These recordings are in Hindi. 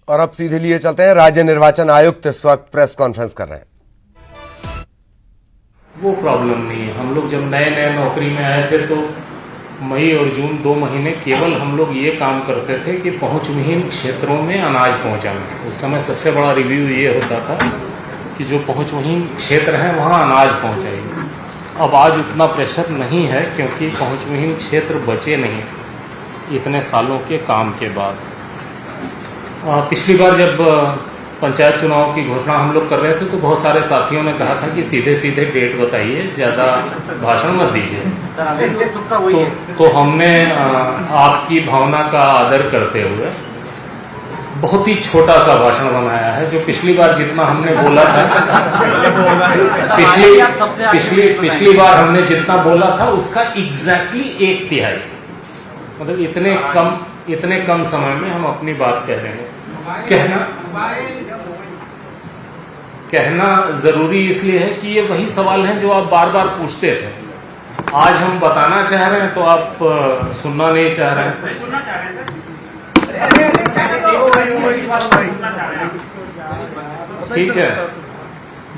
और अब सीधे लिए चलते हैं, राज्य निर्वाचन आयुक्त इस वक्त प्रेस कॉन्फ्रेंस कर रहे हैं। वो प्रॉब्लम नहीं है। हम लोग जब नए नए नौकरी में आए थे तो मई और जून 2 महीने केवल हम लोग ये काम करते थे कि पहुंचविहीन क्षेत्रों में अनाज पहुंचाना। उस समय सबसे बड़ा रिव्यू ये होता था कि जो पहुंचविहीन क्षेत्र हैं वहाँ अनाज पहुंचाइए। अब आज उतना प्रेशर नहीं है क्योंकि पहुंचविहीन क्षेत्र बचे नहीं इतने सालों के काम के बाद। पिछली बार जब पंचायत चुनाव की घोषणा हम लोग कर रहे थे तो बहुत सारे साथियों ने कहा था कि सीधे सीधे डेट बताइए, ज़्यादा भाषण मत दीजिए। तो हमने आपकी भावना का आदर करते हुए बहुत ही छोटा सा भाषण बनाया है। जो पिछली बार जितना हमने बोला था पिछली बार हमने जितना बोला था उसका एग्जैक्टली 1/3, मतलब इतने कम समय में हम अपनी बात कह रहे हैं। कहना जरूरी इसलिए है कि ये वही सवाल हैं जो आप बार बार पूछते थे। आज हम बताना चाह रहे हैं तो आप सुनना नहीं चाह रहे हैं। ठीक है,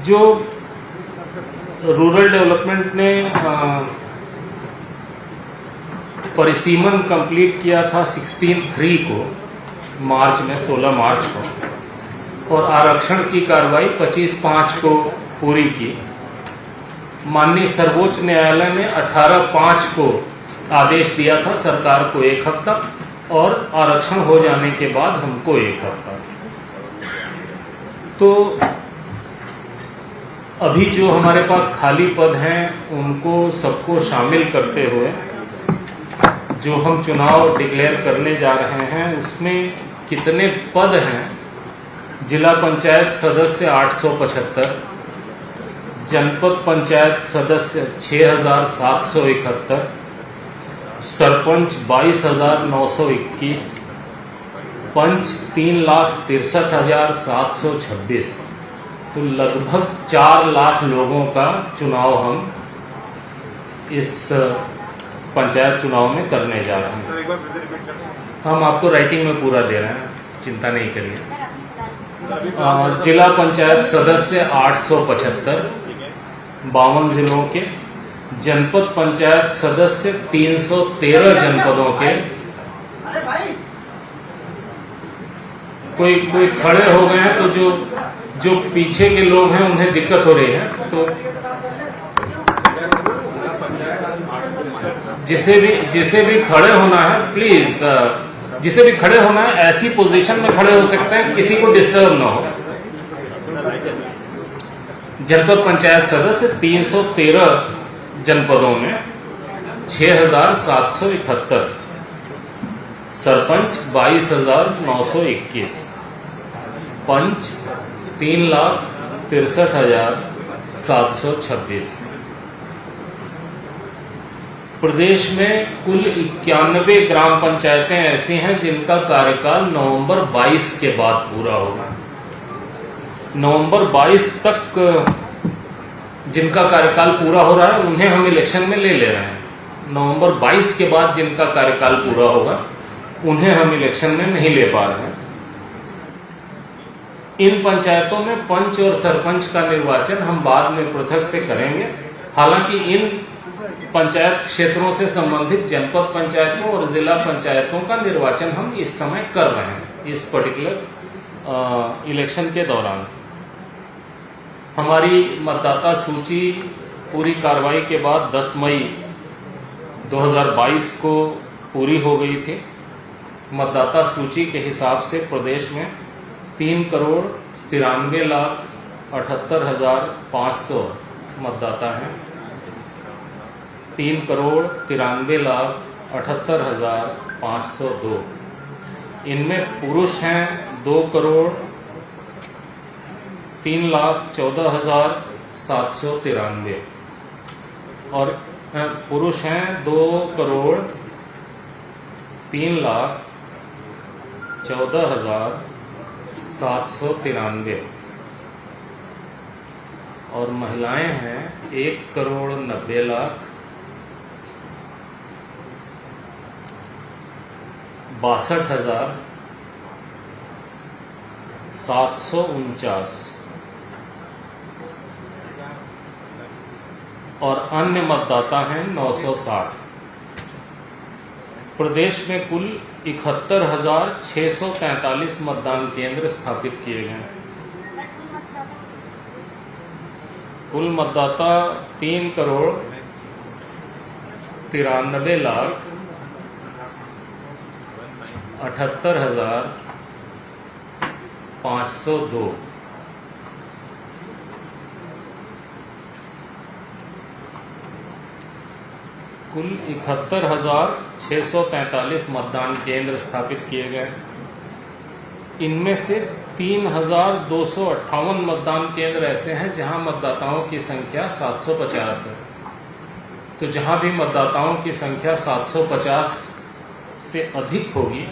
जो रूरल डेवलपमेंट ने परिसीमन कंप्लीट किया था 16/3 को, मार्च में 16 मार्च को, और आरक्षण की कार्रवाई 25/5 को पूरी की। माननीय सर्वोच्च न्यायालय ने 18/5 को आदेश दिया था सरकार को 1 हफ्ता और आरक्षण हो जाने के बाद हमको 1 हफ्ता। तो अभी जो हमारे पास खाली पद हैं उनको सबको शामिल करते हुए जो हम चुनाव डिक्लेयर करने जा रहे हैं उसमें कितने पद हैं। जिला पंचायत सदस्य 875, जनपद पंचायत सदस्य 6771, सरपंच 22,921, पंच 3,63,726। तो लगभग 4 लाख लोगों का चुनाव हम इस पंचायत चुनाव में करने जा रहे हैं। हम आपको राइटिंग में पूरा दे रहे हैं, चिंता नहीं करिए। जिला पंचायत सदस्य 875 52 जिलों के, जनपद पंचायत सदस्य 313 जनपदों के। कोई खड़े हो गए हैं तो जो पीछे के लोग हैं उन्हें दिक्कत हो रही है, तो जिसे भी खड़े होना है प्लीज, जिसे भी खड़े होना है ऐसी पोजीशन में खड़े हो सकते हैं किसी को डिस्टर्ब ना हो। जनपद पंचायत सदस्य 313 जनपदों में 6,771, सरपंच 22,921, पंच 3,63,726। प्रदेश में कुल 91 ग्राम पंचायतें ऐसी हैं जिनका कार्यकाल नवंबर 22 के बाद पूरा होगा। नवंबर 22 तक जिनका कार्यकाल पूरा हो रहा है उन्हें हम इलेक्शन में ले रहे हैं। नवंबर 22 के बाद जिनका कार्यकाल पूरा होगा उन्हें हम इलेक्शन में नहीं ले पा रहे हैं। इन पंचायतों में पंच और सरपंच का निर्वाचन हम बाद में पृथक से करेंगे। हालांकि इन पंचायत क्षेत्रों से संबंधित जनपद पंचायतों और जिला पंचायतों का निर्वाचन हम इस समय कर रहे हैं। इस पर्टिकुलर इलेक्शन के दौरान हमारी मतदाता सूची पूरी कार्रवाई के बाद 10 मई 2022 को पूरी हो गई थी। मतदाता सूची के हिसाब से प्रदेश में 3,93,78,500 मतदाता हैं। 3,93,78,502। इनमें पुरुष हैं 2,03,14,793 और पुरुष हैं 2,03,14,793 और महिलाएं हैं 1,90,62,000 749 और अन्य मतदाता हैं 960। प्रदेश में कुल 71,643 मतदान केंद्र स्थापित किए गए हैं। कुल मतदाता 3,93,78,502। कुल 71,643 मतदान केंद्र स्थापित किए गए। इनमें से 3,258 मतदान केंद्र ऐसे हैं जहां मतदाताओं की संख्या 750 है। तो जहां भी मतदाताओं की संख्या 750 से अधिक होगी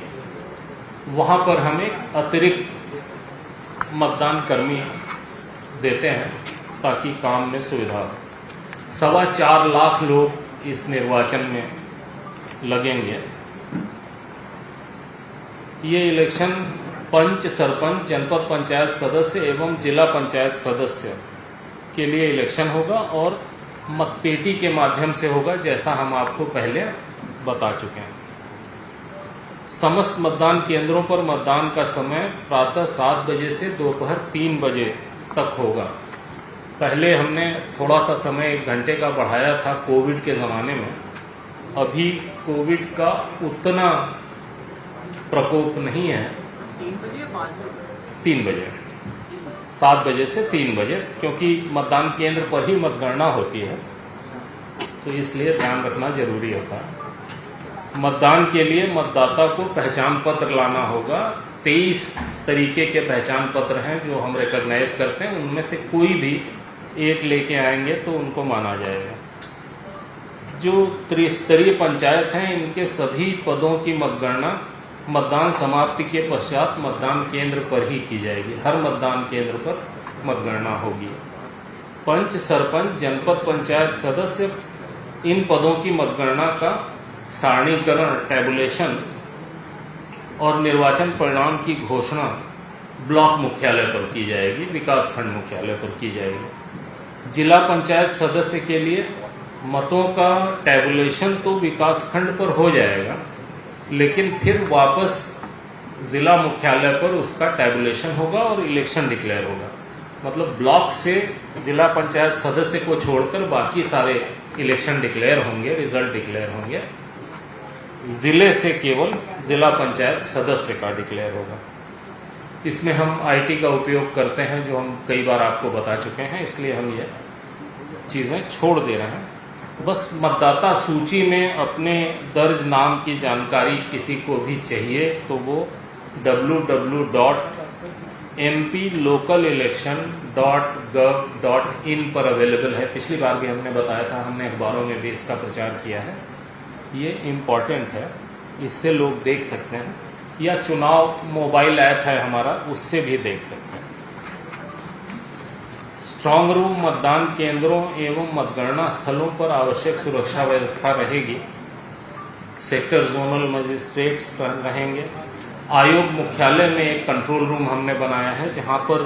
वहां पर हमें अतिरिक्त मतदान कर्मी देते हैं ताकि काम में सुविधा हो। 4.25 लाख लोग इस निर्वाचन में लगेंगे। ये इलेक्शन पंच, सरपंच, जनपद पंचायत सदस्य एवं जिला पंचायत सदस्य के लिए इलेक्शन होगा और मतपेटी के माध्यम से होगा, जैसा हम आपको पहले बता चुके हैं। समस्त मतदान केंद्रों पर मतदान का समय प्रातः 7 बजे से दोपहर 3 बजे तक होगा। पहले हमने थोड़ा सा समय 1 घंटे का बढ़ाया था कोविड के ज़माने में। अभी कोविड का उतना प्रकोप नहीं है। 3 बजे 7 बजे से 3 बजे, क्योंकि मतदान केंद्र पर ही मतगणना होती है, तो इसलिए ध्यान रखना जरूरी होता है। मतदान के लिए मतदाता को पहचान पत्र लाना होगा। 23 तरीके के पहचान पत्र हैं जो हम रिकॉग्नाइज करते हैं। उनमें से कोई भी एक लेके आएंगे तो उनको माना जाएगा। जो त्रिस्तरीय पंचायत हैं, इनके सभी पदों की मतगणना मतदान समाप्ति के पश्चात मतदान केंद्र पर ही की जाएगी। हर मतदान केंद्र पर मतगणना होगी। पंच, सरपंच, जनपद पंचायत सदस्य, इन पदों की मतगणना का सारणीकरण, टैबुलेशन और निर्वाचन परिणाम की घोषणा ब्लॉक मुख्यालय पर की जाएगी, विकासखंड मुख्यालय पर की जाएगी। जिला पंचायत सदस्य के लिए मतों का टैबुलेशन तो विकासखंड पर हो जाएगा, लेकिन फिर वापस जिला मुख्यालय पर उसका टैबुलेशन होगा और इलेक्शन डिक्लेयर होगा। मतलब ब्लॉक से जिला पंचायत सदस्य को छोड़कर बाकी सारे इलेक्शन डिक्लेयर होंगे, रिजल्ट डिक्लेयर होंगे। जिले से केवल जिला पंचायत सदस्य का डिक्लेयर होगा। इसमें हम आईटी का उपयोग करते हैं, जो हम कई बार आपको बता चुके हैं, इसलिए हम ये चीज़ें छोड़ दे रहे हैं। बस मतदाता सूची में अपने दर्ज नाम की जानकारी किसी को भी चाहिए तो वो www.mplocalelection.gov.in पर अवेलेबल है। पिछली बार भी हमने बताया था, हमने अखबारों में भी इसका प्रचार किया है। ये इम्पॉर्टेंट है, इससे लोग देख सकते हैं, या चुनाव मोबाइल ऐप है हमारा, उससे भी देख सकते हैं। स्ट्रांग रूम, मतदान केंद्रों एवं मतगणना स्थलों पर आवश्यक सुरक्षा व्यवस्था रहेगी। सेक्टर जोनल मजिस्ट्रेट्स रहेंगे। आयोग मुख्यालय में एक कंट्रोल रूम हमने बनाया है, जहां पर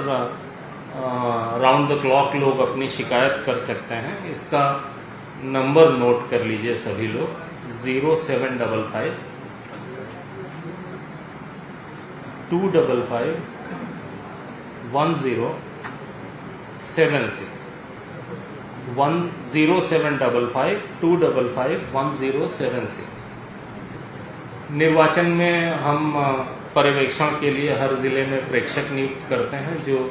राउंड द क्लॉक लोग अपनी शिकायत कर सकते हैं। इसका नंबर नोट कर लीजिए सभी लोग, 0755 255 1076 0755 255 1076। निर्वाचन में हम पर्यवेक्षण के लिए हर जिले में प्रेक्षक नियुक्त करते हैं, जो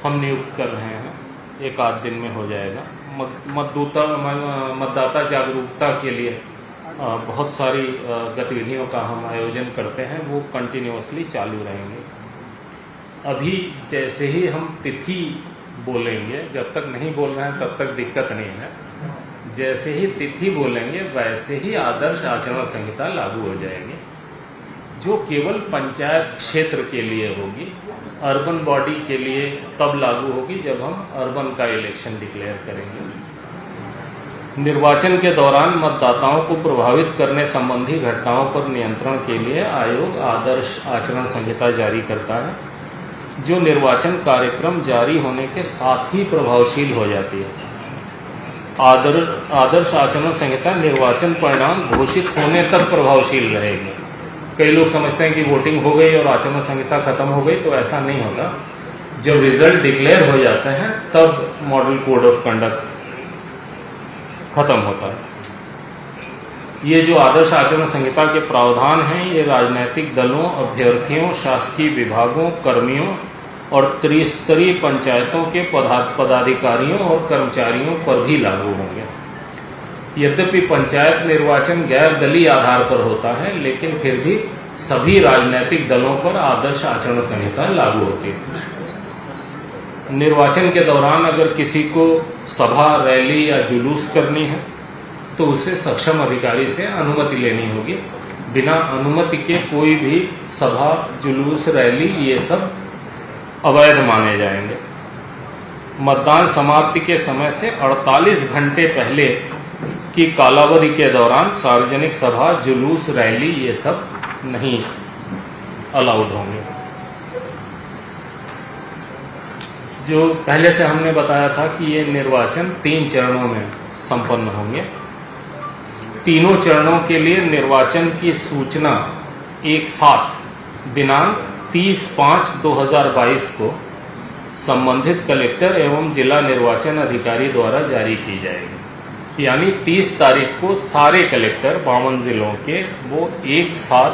हम नियुक्त कर रहे हैं, 1 आध दिन में हो जाएगा। मतदाता जागरूकता के लिए बहुत सारी गतिविधियों का हम आयोजन करते हैं, वो कंटिन्यूअसली चालू रहेंगे। अभी जैसे ही हम तिथि बोलेंगे, जब तक नहीं बोल रहे हैं तब तक दिक्कत नहीं है, जैसे ही तिथि बोलेंगे वैसे ही आदर्श आचरण संहिता लागू हो जाएगी, जो केवल पंचायत क्षेत्र के लिए होगी। अर्बन बॉडी के लिए तब लागू होगी जब हम अर्बन का इलेक्शन डिक्लेयर करेंगे। निर्वाचन के दौरान मतदाताओं को प्रभावित करने संबंधी घटनाओं पर नियंत्रण के लिए आयोग आदर्श आचरण संहिता जारी करता है। जो निर्वाचन कार्यक्रम जारी होने के साथ ही प्रभावशील हो जाती है। आदर्श आचरण संहिता निर्वाचन परिणाम घोषित होने तक प्रभावशील रहेगी। कई लोग समझते हैं कि वोटिंग हो गई और आचरण संहिता खत्म हो गई, तो ऐसा नहीं होता। जब रिजल्ट डिक्लेयर हो जाते हैं तब मॉडल कोड ऑफ कंडक्ट खत्म होता है। ये जो आदर्श आचरण संहिता के प्रावधान हैं, ये राजनीतिक दलों, अभ्यर्थियों, शासकीय विभागों, कर्मियों और त्रिस्तरीय पंचायतों के पदाधिकारियों और कर्मचारियों पर भी लागू होंगे। यद्यपि पंचायत निर्वाचन गैर दलीय आधार पर होता है, लेकिन फिर भी सभी राजनीतिक दलों पर आदर्श आचरण संहिता लागू होती है। निर्वाचन के दौरान अगर किसी को सभा, रैली या जुलूस करनी है तो उसे सक्षम अधिकारी से अनुमति लेनी होगी। बिना अनुमति के कोई भी सभा, जुलूस, रैली ये सब अवैध माने जाएंगे। मतदान समाप्ति के समय से 48 घंटे पहले की कालावधि के दौरान सार्वजनिक सभा, जुलूस, रैली ये सब नहीं अलाउड होंगे। जो पहले से हमने बताया था कि ये निर्वाचन 3 चरणों में संपन्न होंगे। तीनों चरणों के लिए निर्वाचन की सूचना एक साथ दिनांक 30/5/2022 को संबंधित कलेक्टर एवं जिला निर्वाचन अधिकारी द्वारा जारी की जाएगी। यानी 30 तारीख को सारे कलेक्टर 52 जिलों के वो एक साथ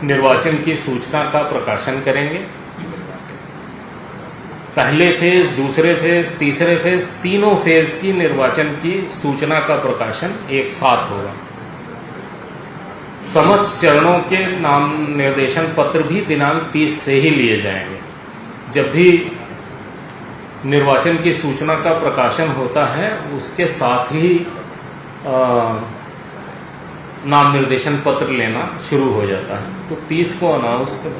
निर्वाचन की सूचना का प्रकाशन करेंगे। पहले फेज, दूसरे फेज, तीसरे फेज, तीनों फेज की निर्वाचन की सूचना का प्रकाशन एक साथ होगा। समस्त चरणों के नाम निर्देशन पत्र भी दिनांक 30 से ही लिए जाएंगे। जब भी निर्वाचन की सूचना का प्रकाशन होता है उसके साथ ही नाम निर्देशन पत्र लेना शुरू हो जाता है। तो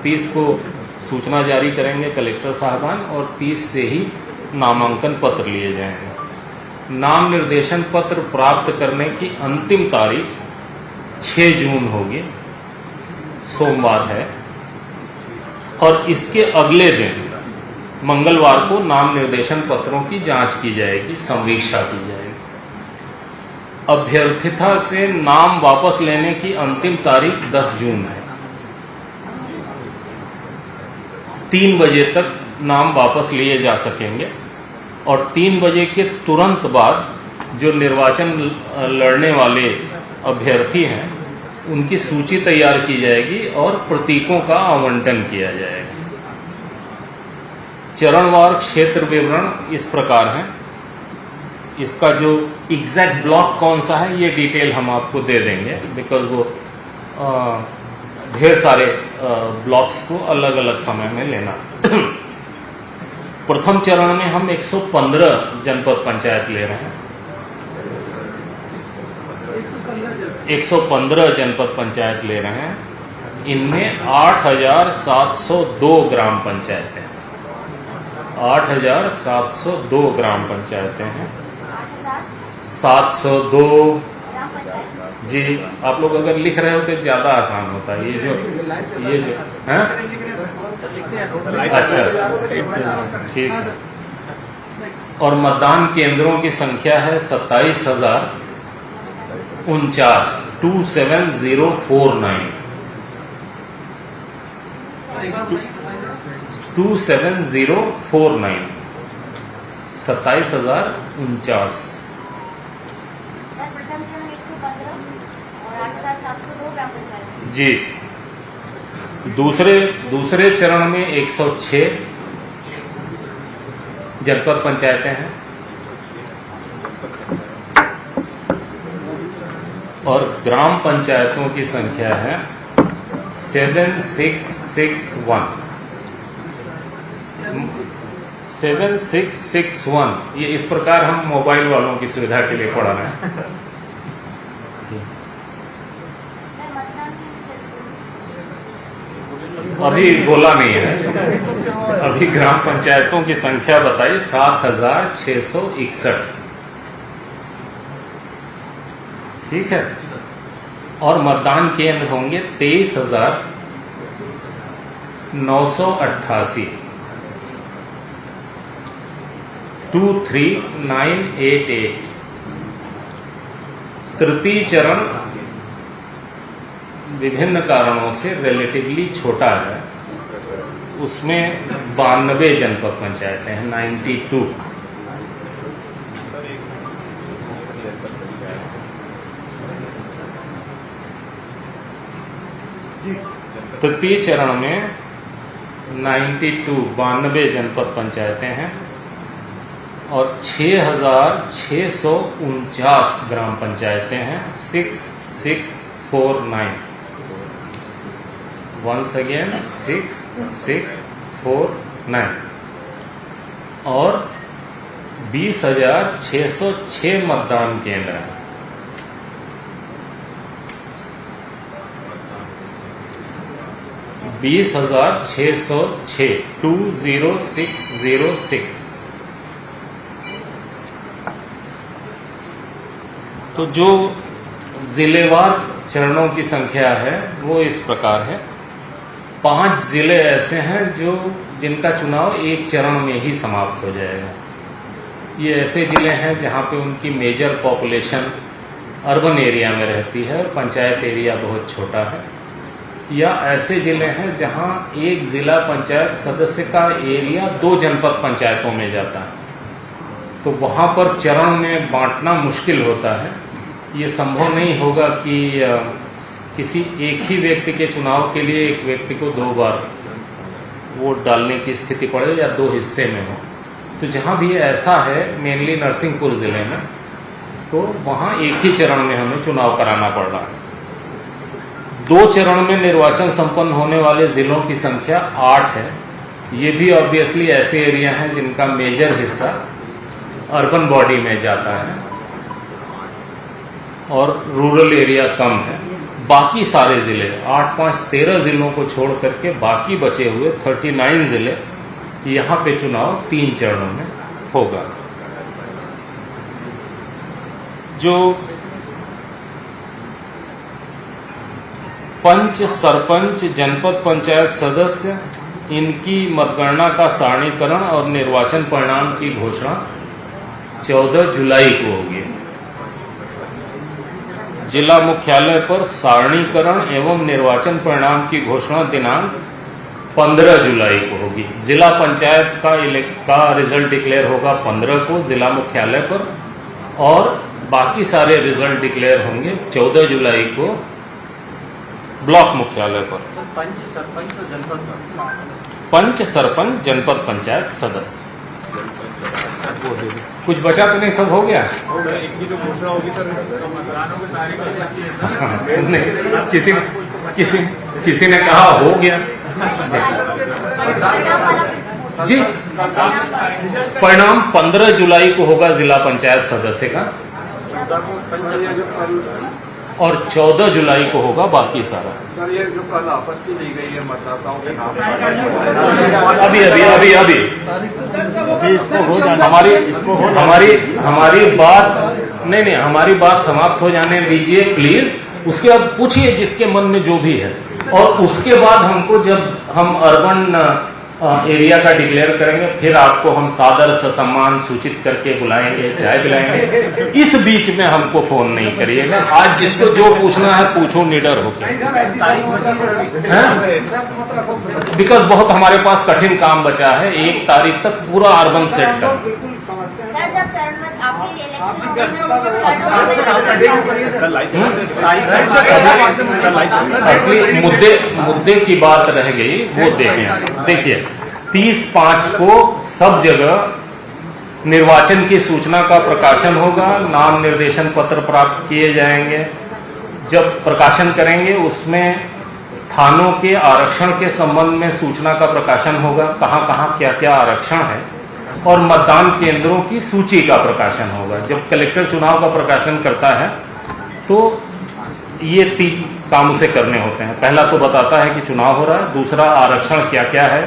30 को सूचना जारी करेंगे कलेक्टर साहबान और 30 से ही नामांकन पत्र लिए जाएंगे। नाम निर्देशन पत्र प्राप्त करने की अंतिम तारीख 6 जून होगी, सोमवार है, और इसके अगले दिन मंगलवार को नाम निर्देशन पत्रों की जांच की जाएगी, संवीक्षा की जाएगी। अभ्यर्थिता से नाम वापस लेने की अंतिम तारीख 10 जून है। 3 बजे तक नाम वापस लिए जा सकेंगे और 3 बजे के तुरंत बाद जो निर्वाचन लड़ने वाले अभ्यर्थी हैं उनकी सूची तैयार की जाएगी और प्रतीकों का आवंटन किया जाएगा। चरणवार क्षेत्र विवरण इस प्रकार है। इसका जो एग्जैक्ट ब्लॉक कौन सा है ये डिटेल हम आपको दे देंगे, बिकॉज वो ढेर सारे ब्लॉक्स को अलग अलग समय में लेना। प्रथम चरण में हम 115 जनपद पंचायत ले रहे हैं। 115 जनपद पंचायत ले रहे हैं। इनमें 8,702 ग्राम पंचायतें हैं। 8,702 ग्राम पंचायतें हैं। 702 जी, आप लोग अगर लिख रहे हो तो ज्यादा आसान होता है। ये जो है, अच्छा ठीक है। और मतदान केंद्रों की संख्या है 27,049, 27049 27049 27,049। जी, दूसरे चरण में 106 जनपद पंचायतें हैं और ग्राम पंचायतों की संख्या है 7661। 7661 ये इस प्रकार हम मोबाइल वालों की सुविधा के लिए पढ़ा रहे हैं। अभी बोला नहीं है, अभी ग्राम पंचायतों की संख्या बताई 7,661। ठीक है। और मतदान केंद्र होंगे 23,000 988 23988। तृतीय चरण विभिन्न कारणों से रिलेटिवली छोटा है, उसमें 92 जनपद पंचायतें हैं, 92। तृतीय चरण में 92 जनपद पंचायतें हैं और 6,649 ग्राम पंचायतें हैं, 6649। वंस अगेन 6649 और 20,606 मतदान केंद्र हैं। बीस 20,606 तो जो जिलेवार चरणों की संख्या है वो इस प्रकार है। 5 जिले ऐसे हैं जिनका चुनाव एक चरण में ही समाप्त हो जाएगा। ये ऐसे जिले हैं जहां पे उनकी मेजर पॉपुलेशन अर्बन एरिया में रहती है और पंचायत एरिया बहुत छोटा है, या ऐसे जिले हैं जहां एक जिला पंचायत सदस्य का एरिया 2 जनपद पंचायतों में जाता है, तो वहां पर चरण में बांटना मुश्किल होता है। ये संभव नहीं होगा कि किसी एक ही व्यक्ति के चुनाव के लिए एक व्यक्ति को 2 बार वोट डालने की स्थिति पड़े या 2 हिस्से में हो। तो जहां भी ऐसा है, मेनली नरसिंहपुर जिले में, तो वहां एक ही चरण में हमें चुनाव कराना पड़ रहा है। 2 चरण में निर्वाचन संपन्न होने वाले जिलों की संख्या 8 है। ये भी ऑब्वियसली ऐसे एरिया हैं जिनका मेजर हिस्सा अर्बन बॉडी में जाता है और रूरल एरिया कम है। बाकी सारे जिले 8, 5, 13 जिलों को छोड़ करके बाकी बचे हुए 39 जिले, यहाँ पे चुनाव 3 चरणों में होगा। जो पंच, सरपंच, जनपद पंचायत सदस्य, इनकी मतगणना का सारणीकरण और निर्वाचन परिणाम की घोषणा 14 जुलाई को होगी। जिला मुख्यालय पर सारणीकरण एवं निर्वाचन परिणाम की घोषणा दिनांक 15 जुलाई को होगी। जिला पंचायत का रिजल्ट डिक्लेयर होगा 15 को जिला मुख्यालय पर, और बाकी सारे रिजल्ट डिक्लेयर होंगे 14 जुलाई को ब्लॉक मुख्यालय पर। पंच, सरपंच और जनपद पंच, सरपंच, जनपद पंचायत सदस्य। कुछ बचा तो नहीं, सब हो गया? इनकी जो घोषणा होगी सर, मतदानों की तारीख नहीं, किसी ने कहा हो गया जी। परिणाम 15 जुलाई को होगा जिला पंचायत सदस्य का, और 14 जुलाई को होगा बाकी सारा। सर, ये जो कल आपत्ति दी गई है मतदाताओं के नाम, अभी इसको हो जाना, हमारी बात नहीं, हमारी बात समाप्त हो जाने दीजिए प्लीज। उसके बाद पूछिए जिसके मन में जो भी है, और उसके बाद हमको, जब हम अर्बन एरिया का डिक्लेयर करेंगे, फिर आपको हम सादर ससम्मान सूचित करके बुलाएंगे, चाय पिलाएंगे। इस बीच में हमको फोन नहीं करिएगा। आज जिसको जो पूछना है पूछो निडर होकर, बिकॉज बहुत हमारे पास कठिन काम बचा है। 1 तारीख तक पूरा अर्बन सेट कर। असली मुद्दे की बात रह गई, वो देखिए 30/5 को सब जगह निर्वाचन की सूचना का प्रकाशन होगा, नाम निर्देशन पत्र प्राप्त किए जाएंगे। जब प्रकाशन करेंगे उसमें स्थानों के आरक्षण के संबंध में सूचना का प्रकाशन होगा, कहां कहां क्या क्या आरक्षण है, और मतदान केंद्रों की सूची का प्रकाशन होगा। जब कलेक्टर चुनाव का प्रकाशन करता है तो ये 3 काम उसे करने होते हैं। पहला तो बताता है कि चुनाव हो रहा है, दूसरा आरक्षण क्या क्या है,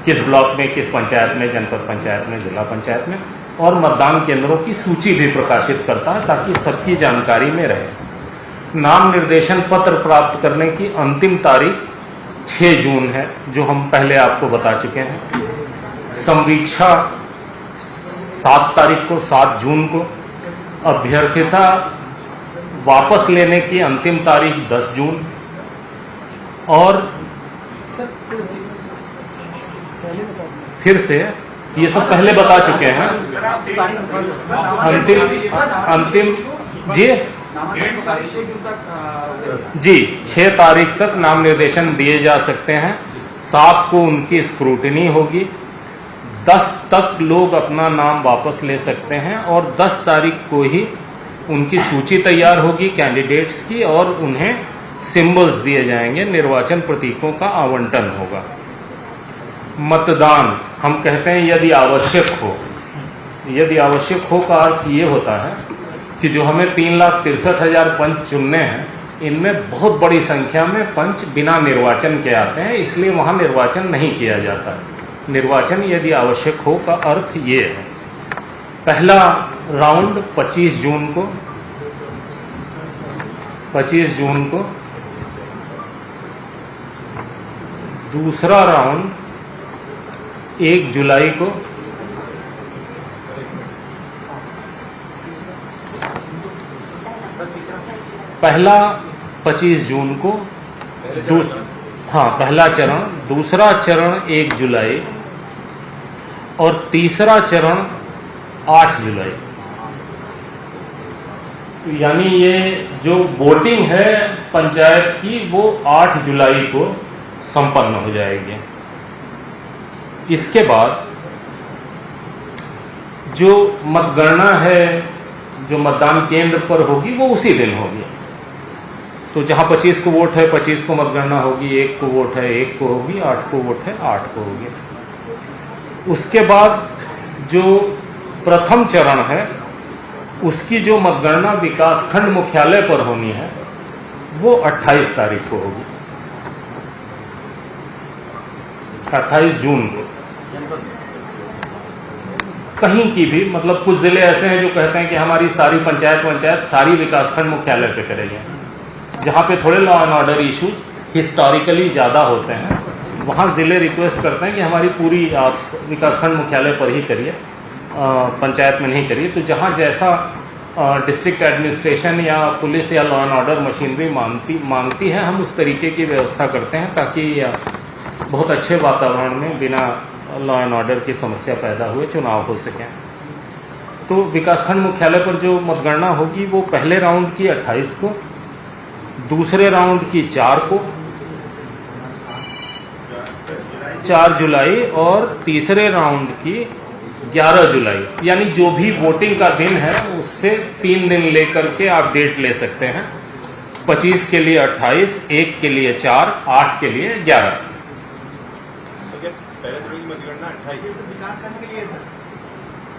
किस ब्लॉक में, किस पंचायत में, जनपद पंचायत में, जिला पंचायत में, और मतदान केंद्रों की सूची भी प्रकाशित करता है ताकि सबकी जानकारी में रहे। नाम निर्देशन पत्र प्राप्त करने की अंतिम तारीख 6 जून है, जो हम पहले आपको बता चुके हैं। संवीक्षा 7 तारीख को, 7 जून को। अभ्यर्थिता वापस लेने की अंतिम तारीख 10 जून। और फिर से ये सब पहले बता चुके हैं। अंतिम जी 6 तारीख तक नाम निर्देशन दिए जा सकते हैं। 7 को उनकी स्क्रूटिनी होगी। 10 तक लोग अपना नाम वापस ले सकते हैं और 10 तारीख को ही उनकी सूची तैयार होगी कैंडिडेट्स की और उन्हें सिंबल्स दिए जाएंगे, निर्वाचन प्रतीकों का आवंटन होगा। मतदान हम कहते हैं यदि आवश्यक हो। यदि आवश्यक हो का अर्थ ये होता है कि जो हमें 3,63,000 पंच चुनने हैं, इनमें बहुत बड़ी संख्या में पंच बिना निर्वाचन के आते हैं, इसलिए वहां निर्वाचन नहीं किया जाता। निर्वाचन यदि आवश्यक हो का अर्थ ये है। पहला राउंड 25 जून को, 25 जून को। दूसरा राउंड 1 जुलाई को। पहला 25 जून को, पहला चरण। दूसरा चरण 1 जुलाई और तीसरा चरण 8 जुलाई। यानी ये जो वोटिंग है पंचायत की वो 8 जुलाई को संपन्न हो जाएगी। इसके बाद जो मतगणना है, जो मतदान केंद्र पर होगी, वो उसी दिन होगी। तो जहां 25 को वोट है 25 को मतगणना होगी, 1 को वोट है 1 को होगी, 8 को वोट है 8 को होगी। उसके बाद जो प्रथम चरण है उसकी जो मतगणना विकासखंड मुख्यालय पर होनी है वो 28 तारीख को होगी, 28 जून को। कहीं की भी, मतलब कुछ जिले ऐसे हैं जो कहते हैं कि हमारी सारी पंचायत सारी विकासखंड मुख्यालय पे करेंगे। जहां पे थोड़े law and order issues historically ज्यादा होते हैं, वहां जिले रिक्वेस्ट करते हैं कि हमारी पूरी आप विकासखंड मुख्यालय पर ही करिए, पंचायत में नहीं करिए। तो जहां जैसा डिस्ट्रिक्ट एडमिनिस्ट्रेशन या पुलिस या लॉ एंड ऑर्डर मशीनरी मांगती है, हम उस तरीके की व्यवस्था करते हैं ताकि बहुत अच्छे वातावरण में बिना लॉ एंड ऑर्डर की समस्या पैदा हुए चुनाव हो सकें। तो विकासखंड मुख्यालय पर जो मतगणना होगी वो पहले राउंड की 28 को, दूसरे राउंड की 4 को, 4 जुलाई और तीसरे राउंड की 11 जुलाई। यानी जो भी वोटिंग का दिन है उससे 3 दिन लेकर के आप डेट ले सकते हैं। 25 के लिए 28, 1 के लिए 4, 8 के लिए 11।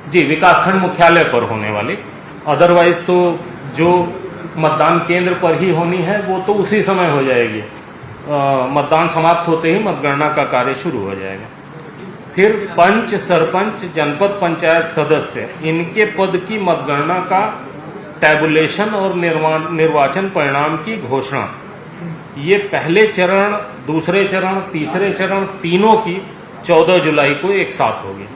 जी, विकासखंड मुख्यालय पर होने वाली। अदरवाइज तो जो मतदान केंद्र पर ही होनी है वो तो उसी समय हो जाएगी। मतदान समाप्त होते ही मतगणना का कार्य शुरू हो जाएगा। फिर पंच, सरपंच, जनपद पंचायत सदस्य, इनके पद की मतगणना का टैबुलेशन और निर्वाचन परिणाम की घोषणा, ये पहले चरण, दूसरे चरण, तीसरे चरण तीनों की 14 जुलाई को एक साथ होगी।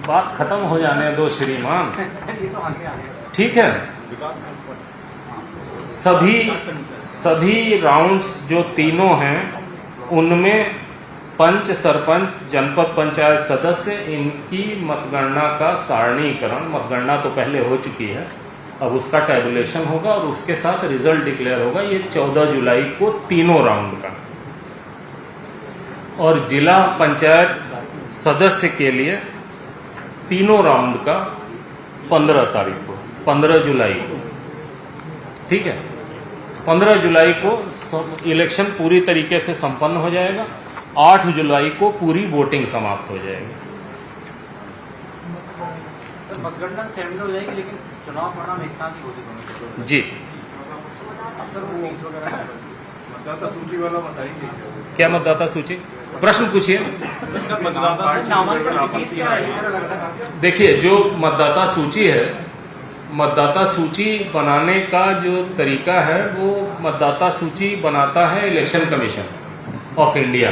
बात खत्म हो जाने दो श्रीमान, ठीक है। सभी राउंड्स जो तीनों हैं उनमें पंच, सरपंच, जनपद पंचायत सदस्य, इनकी मतगणना का सारणीकरण, मतगणना तो पहले हो चुकी है, अब उसका टैबुलेशन होगा और उसके साथ रिजल्ट डिक्लेयर होगा। ये 14 जुलाई को तीनों राउंड का। और जिला पंचायत सदस्य के लिए तीनों राउंड का 15 तारीख को, 15 जुलाई को, ठीक है। 15 जुलाई को इलेक्शन पूरी तरीके से संपन्न हो जाएगा। 8 जुलाई को पूरी वोटिंग समाप्त हो जाएगी। मतगणना सेम हो जाएगी लेकिन चुनाव परिणाम एक साथ ही घोषित होंगे। जी, मतदाता सूची वाला बताएंगे क्या मतदाता सूची? प्रश्न पूछिए। नामांकन देखिए, जो मतदाता सूची है मतदाता सूची बनाने का जो तरीका है वो मतदाता सूची बनाता है इलेक्शन कमीशन ऑफ इंडिया।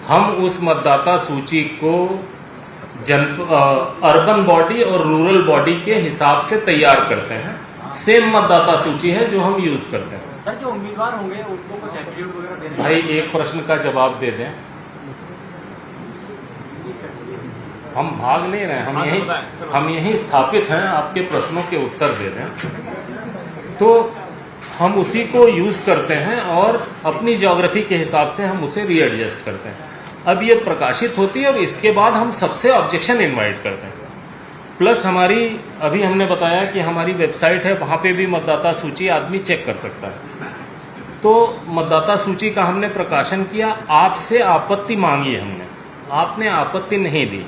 हम उस मतदाता सूची को अर्बन बॉडी और रूरल बॉडी के हिसाब से तैयार करते हैं। सेम मतदाता सूची है जो हम यूज करते हैं। सर जो उम्मीदवार होंगे उनको कुछ एप्टीट्यूड वगैरह देने भाई एक प्रश्न का जवाब दे दें। हम भाग नहीं रहे, हम यहीं स्थापित हैं, आपके प्रश्नों के उत्तर दे दें तो हम उसी को यूज करते हैं और अपनी ज्योग्राफी के हिसाब से हम उसे रीएडजस्ट करते हैं। अब ये प्रकाशित होती है और इसके बाद हम सबसे ऑब्जेक्शन इनवाइट करते हैं। प्लस हमारी अभी हमने बताया कि हमारी वेबसाइट है, वहां पे भी मतदाता सूची आदमी चेक कर सकता है। तो मतदाता सूची का हमने प्रकाशन किया, आपसे आपत्ति मांगी हमने, आपने आपत्ति नहीं दी।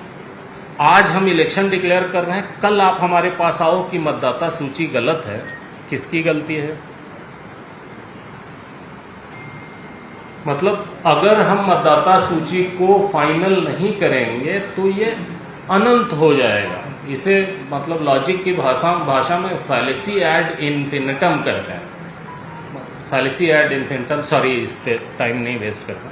आज हम इलेक्शन डिक्लेयर कर रहे हैं, कल आप हमारे पास आओ कि मतदाता सूची गलत है। किसकी गलती है? मतलब अगर हम मतदाता सूची को फाइनल नहीं करेंगे तो ये अनंत हो जाएगा। इसे मतलब लॉजिक की भाषा में फैलेसी एड इन्फिनिटम करते हैं। फैलेसी एड इन्फिनिटम, सॉरी इस पे टाइम नहीं वेस्ट करना।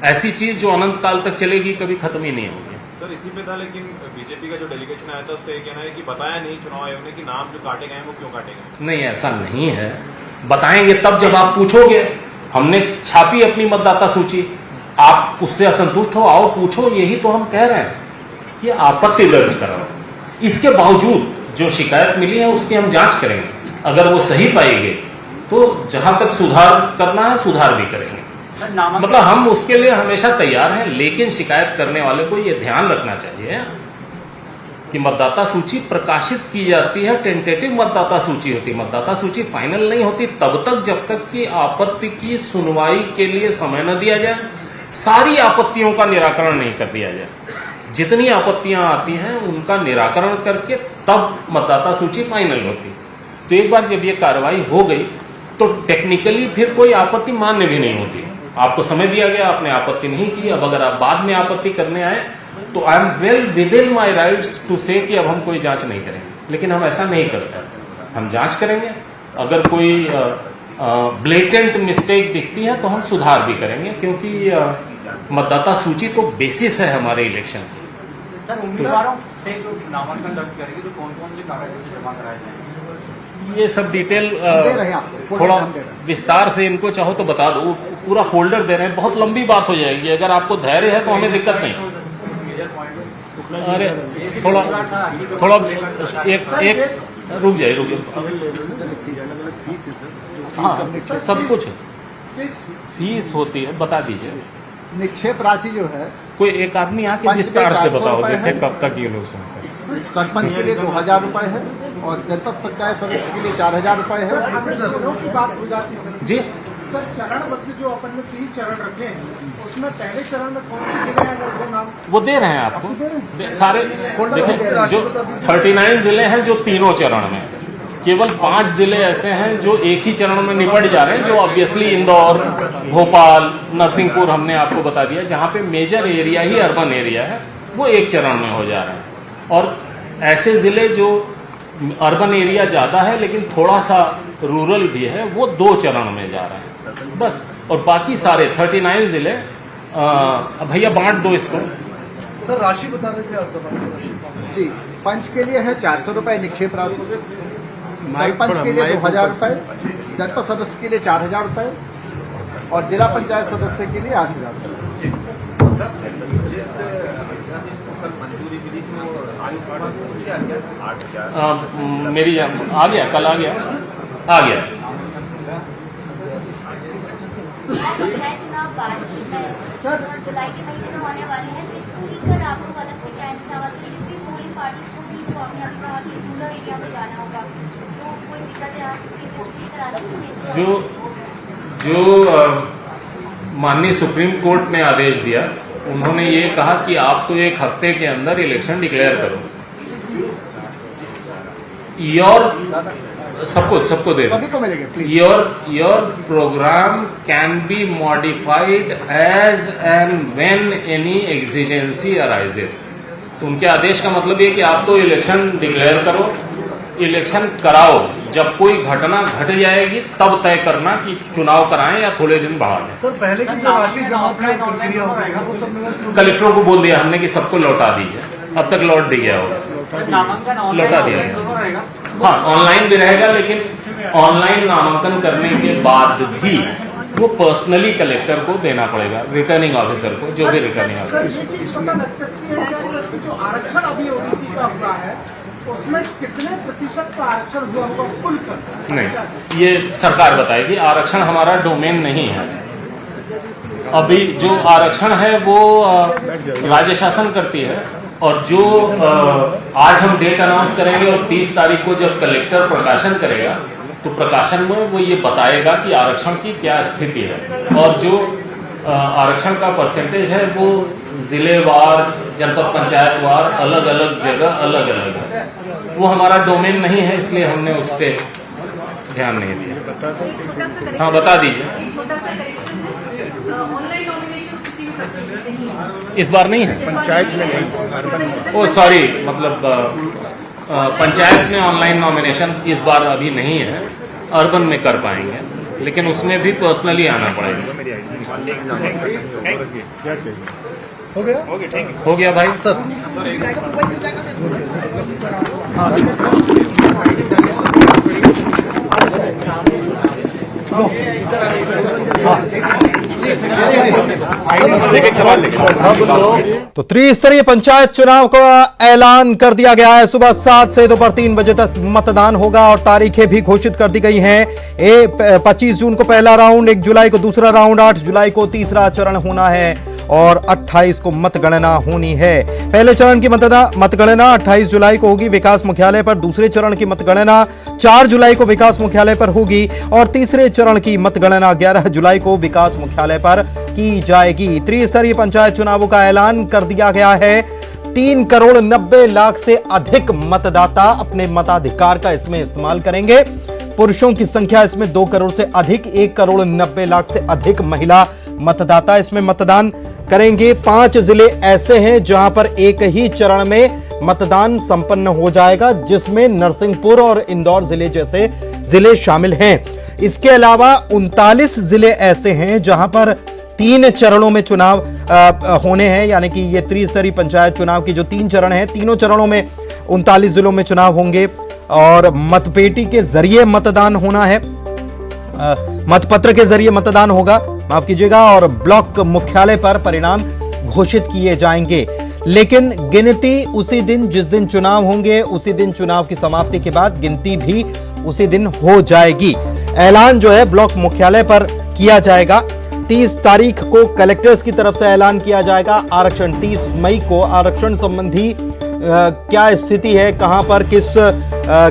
ऐसी चीज जो अनंत काल तक चलेगी, कभी खत्म ही नहीं होगी। सर इसी पे था, लेकिन बीजेपी का जो डेलीगेशन आया था उसका ये कहना है कि बताया नहीं चुनाव आयोग ने कि नाम जो काटे गए हैं वो क्यों काटे गए। नहीं, ऐसा नहीं है। बताएंगे तब जब आप पूछोगे। हमने छापी अपनी मतदाता सूची, आप उससे असंतुष्ट हो, आओ पूछो। यही तो हम कह रहे हैं कि आपत्ति दर्ज कराओ। इसके बावजूद जो शिकायत मिली है उसकी हम जांच करेंगे। अगर वो सही पाई गई तो जहां तक सुधार करना है सुधार भी करेंगे। मतलब हम उसके लिए हमेशा तैयार हैं, लेकिन शिकायत करने वाले को ये ध्यान रखना चाहिए कि मतदाता सूची प्रकाशित की जाती है, टेंटेटिव मतदाता सूची होती है। मतदाता सूची फाइनल नहीं होती तब तक जब तक कि आपत्ति की सुनवाई के लिए समय न दिया जाए, सारी आपत्तियों का निराकरण नहीं कर दिया जाए। जितनी आपत्तियां आती हैं उनका निराकरण करके तब मतदाता सूची फाइनल होती। तो एक बार जब ये कार्रवाई हो गई तो टेक्निकली फिर कोई आपत्ति मान्य भी नहीं होती। आपको समय दिया गया, आपने आपत्ति नहीं की। अब अगर आप बाद में आपत्ति करने आए तो I am well within my rights to say कि अब हम कोई जांच नहीं करेंगे, लेकिन हम ऐसा नहीं करते। हम जांच करेंगे, अगर कोई ब्लेटेंट मिस्टेक दिखती है तो हम सुधार भी करेंगे, क्योंकि मतदाता सूची तो बेसिस है हमारे इलेक्शन की। सर उम्मीदवारों से जो नामांकन दर्ज करेंगे तो कौन कौन से कागज जमा कराए जाएंगे? ये सब डिटेल थोड़ा विस्तार से इनको चाहो तो बता दो। पूरा फोल्डर दे रहे हैं, बहुत लंबी बात हो जाएगी। अगर आपको धैर्य है तो हमें दिक्कत नहीं। अरे थोड़ा एक रुक जाइए। हाँ, सब कुछ फीस होती है, बता दीजिए। निक्षेप राशि जो है, कोई एक आदमी आके विस्तार से बताओ, देखे कब तक ये लोग सुनते हैं। सरपंच के लिए 2000 रुपए है और जनपद पंचायत सदस्य के लिए 4000 रुपए है। की बात हो जाती है जी सर, चरणबद्ध जो अपन ने 3 चरण रखे हैं उसमें पहले चरण में कौन से जिले हैं वो नाम वो दे रहे हैं आपको सारे। देखिए जो 39 जिले हैं जो तीनों चरण में, केवल 5 जिले ऐसे हैं जो एक ही चरण में निपट जा रहे हैं, जो ऑब्वियसली इंदौर, भोपाल, नरसिंहपुर हमने आपको बता दिया। जहां पे मेजर एरिया ही अर्बन एरिया है वो एक चरण में हो जा रहे हैं, और ऐसे जिले जो अर्बन एरिया ज्यादा है लेकिन थोड़ा सा रूरल भी है वो 2 चरण में जा रहे हैं बस। और बाकी सारे 39 जिले भैया बांट दो इसको। सर राशि बता रहे थे आप? जी, पंच के लिए है 400 रुपए निक्षेप राशि, सरपंच के लिए 2000 रुपए, जनपद सदस्य के लिए 4000 रुपए और जिला पंचायत सदस्य के लिए 8000 रुपए। मेरी आ गया, कल आ गया। चुनाव बारिश है सर, जुलाई के महीने में होने वाले हैं, तो इसको लेकर आप लोग अलग से क्या इंतजाम करेंगे? पोलिंग पार्टी को भी जो आपने अभी कहा कि रूरल एरिया में जाना होगा, तो कोई दिक्कतें आ सकती है, इसको लेकर अलग से जो माननीय सुप्रीम कोर्ट ने आदेश दिया, उन्होंने ये कहा कि आप तो 1 हफ्ते के अंदर इलेक्शन डिक्लेयर करो। सबको दे सभी को मिलेंगे please. Your program can be modified as and when any exigency arises. तो उनके आदेश का मतलब ये कि आप तो इलेक्शन डिक्लेयर करो, इलेक्शन कराओ, जब कोई घटना घट जाएगी तब तय करना कि चुनाव कराएं या थोड़े दिन बढ़ा दें। सर पहले की जो राशि जमा की प्रक्रिया होगा वो सब व्यवस्थित कलेक्टरों को बोल दिया हमने कि सबको लौटा दीजिए, अब तक लौट दिया होगा, नामांकन लौटा ऑनलाइन दिया गया। दोनों रहेगा। हाँ, ऑनलाइन भी रहेगा, लेकिन ऑनलाइन नामांकन करने के बाद भी वो पर्सनली कलेक्टर को देना पड़ेगा, रिटर्निंग ऑफिसर को, जो भी रिटर्निंग ऑफिसर। ये चीज पता लग सकती है क्या सर कि जो आरक्षण अभी ओबीसी का हुआ है उसमें कितने प्रतिशत का आरक्षण हुआ होगा कुल कर? नहीं, ये सरकार बताएगी, आरक्षण हमारा डोमेन नहीं है। अभी जो आरक्षण है वो राज्य शासन करती है, और जो आज हम डेट अनाउंस करेंगे और 30 तारीख को जब कलेक्टर प्रकाशन करेगा तो प्रकाशन में वो ये बताएगा कि आरक्षण की क्या स्थिति है, और जो आरक्षण का परसेंटेज है वो जिलेवार, जनपद पंचायत वार, अलग अलग जगह अलग अलग है। वो हमारा डोमेन नहीं है, इसलिए हमने उस पर ध्यान नहीं दिया। हाँ, बता दीजिए। इस बार नहीं है, पंचायत में नहीं, ओ सॉरी, मतलब पंचायत में ऑनलाइन नॉमिनेशन इस बार अभी नहीं है, अर्बन में कर पाएंगे, लेकिन उसमें भी पर्सनली आना पड़ेगा। हो गया भाई सर। तो त्रिस्तरीय पंचायत चुनाव का ऐलान कर दिया गया है। सुबह 7 से दोपहर 3 बजे तक मतदान होगा और तारीखें भी घोषित कर दी गई हैं। 25 जून को पहला राउंड, 1 जुलाई को दूसरा राउंड, 8 जुलाई को तीसरा चरण होना है और 28 को मतगणना होनी है। पहले चरण की मतगणना 28 जुलाई को होगी विकास मुख्यालय पर, दूसरे चरण की मतगणना 4 जुलाई को विकास मुख्यालय पर होगी और तीसरे चरण की मतगणना 11 जुलाई को विकास मुख्यालय पर की जाएगी। त्रिस्तरीय पंचायत चुनावों का ऐलान कर दिया गया है। 3 करोड़ 90 लाख से अधिक मतदाता अपने मताधिकार का इसमें इस्तेमाल करेंगे। पुरुषों की संख्या इसमें 2 करोड़ से अधिक, 1 करोड़ 90 लाख से अधिक महिला मतदाता इसमें मतदान करेंगे। 5 जिले ऐसे हैं जहां पर एक ही चरण में मतदान संपन्न हो जाएगा, जिसमें नरसिंहपुर और इंदौर जिले जैसे जिले शामिल हैं। इसके अलावा 39 जिले ऐसे हैं जहां पर 3 चरणों में चुनाव होने हैं, यानी कि ये त्रिस्तरीय पंचायत चुनाव की जो 3 चरण हैं, तीनों चरणों में 39 जिलों में चुनाव होंगे और मतपेटी के जरिए मतदान होना है, मतपत्र के जरिए मतदान होगा, माफ कीजिएगा, और ब्लॉक मुख्यालय पर परिणाम घोषित किए जाएंगे। लेकिन गिनती उसी दिन, जिस दिन चुनाव होंगे उसी दिन, चुनाव की समाप्ति के बाद गिनती भी उसी दिन हो जाएगी। ऐलान जो है ब्लॉक मुख्यालय पर किया जाएगा। 30 तारीख को कलेक्टर्स की तरफ से ऐलान किया जाएगा आरक्षण। 30 मई को आरक्षण संबंधी क्या स्थिति है, कहां पर किस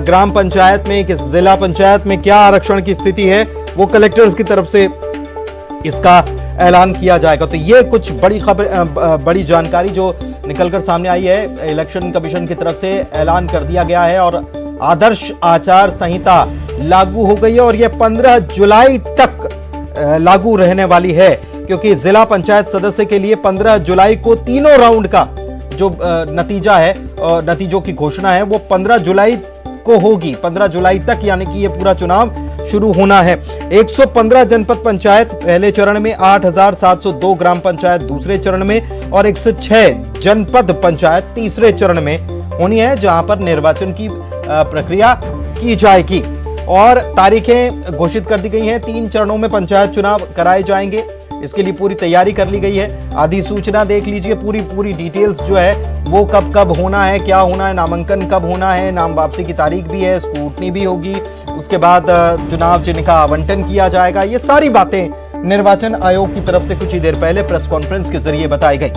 ग्राम पंचायत में, किस जिला पंचायत में क्या आरक्षण की स्थिति है, वो कलेक्टर्स की तरफ से इसका ऐलान किया जाएगा। तो ये कुछ बड़ी खबर, बड़ी जानकारी जो निकलकर सामने आई है। इलेक्शन कमीशन की तरफ से ऐलान कर दिया गया है और आदर्श आचार संहिता लागू हो गई है और यह 15 जुलाई तक लागू रहने वाली है, क्योंकि जिला पंचायत सदस्य के लिए 15 जुलाई को तीनों राउंड का जो नतीजा है, नतीजों की घोषणा है, वो 15 जुलाई को होगी। 15 जुलाई तक यानी कि ये पूरा चुनाव शुरू होना है। 115 जनपद पंचायत पहले चरण में, 8702 ग्राम पंचायत दूसरे चरण में और 106 जनपद पंचायत तीसरे चरण में होनी है, जहां पर निर्वाचन की प्रक्रिया की जाएगी और तारीखें घोषित कर दी गई हैं। 3 चरणों में पंचायत चुनाव कराए जाएंगे, इसके लिए पूरी तैयारी कर ली गई है। अधिसूचना देख लीजिए, पूरी डिटेल्स जो है वो कब कब होना है, क्या होना है, नामांकन कब होना है, नाम वापसी की तारीख भी है, स्क्रूटनी भी होगी, उसके बाद चुनाव चिन्ह का आवंटन किया जाएगा। ये सारी बातें निर्वाचन आयोग की तरफ से कुछ ही देर पहले प्रेस कॉन्फ्रेंस के जरिए बताई गई।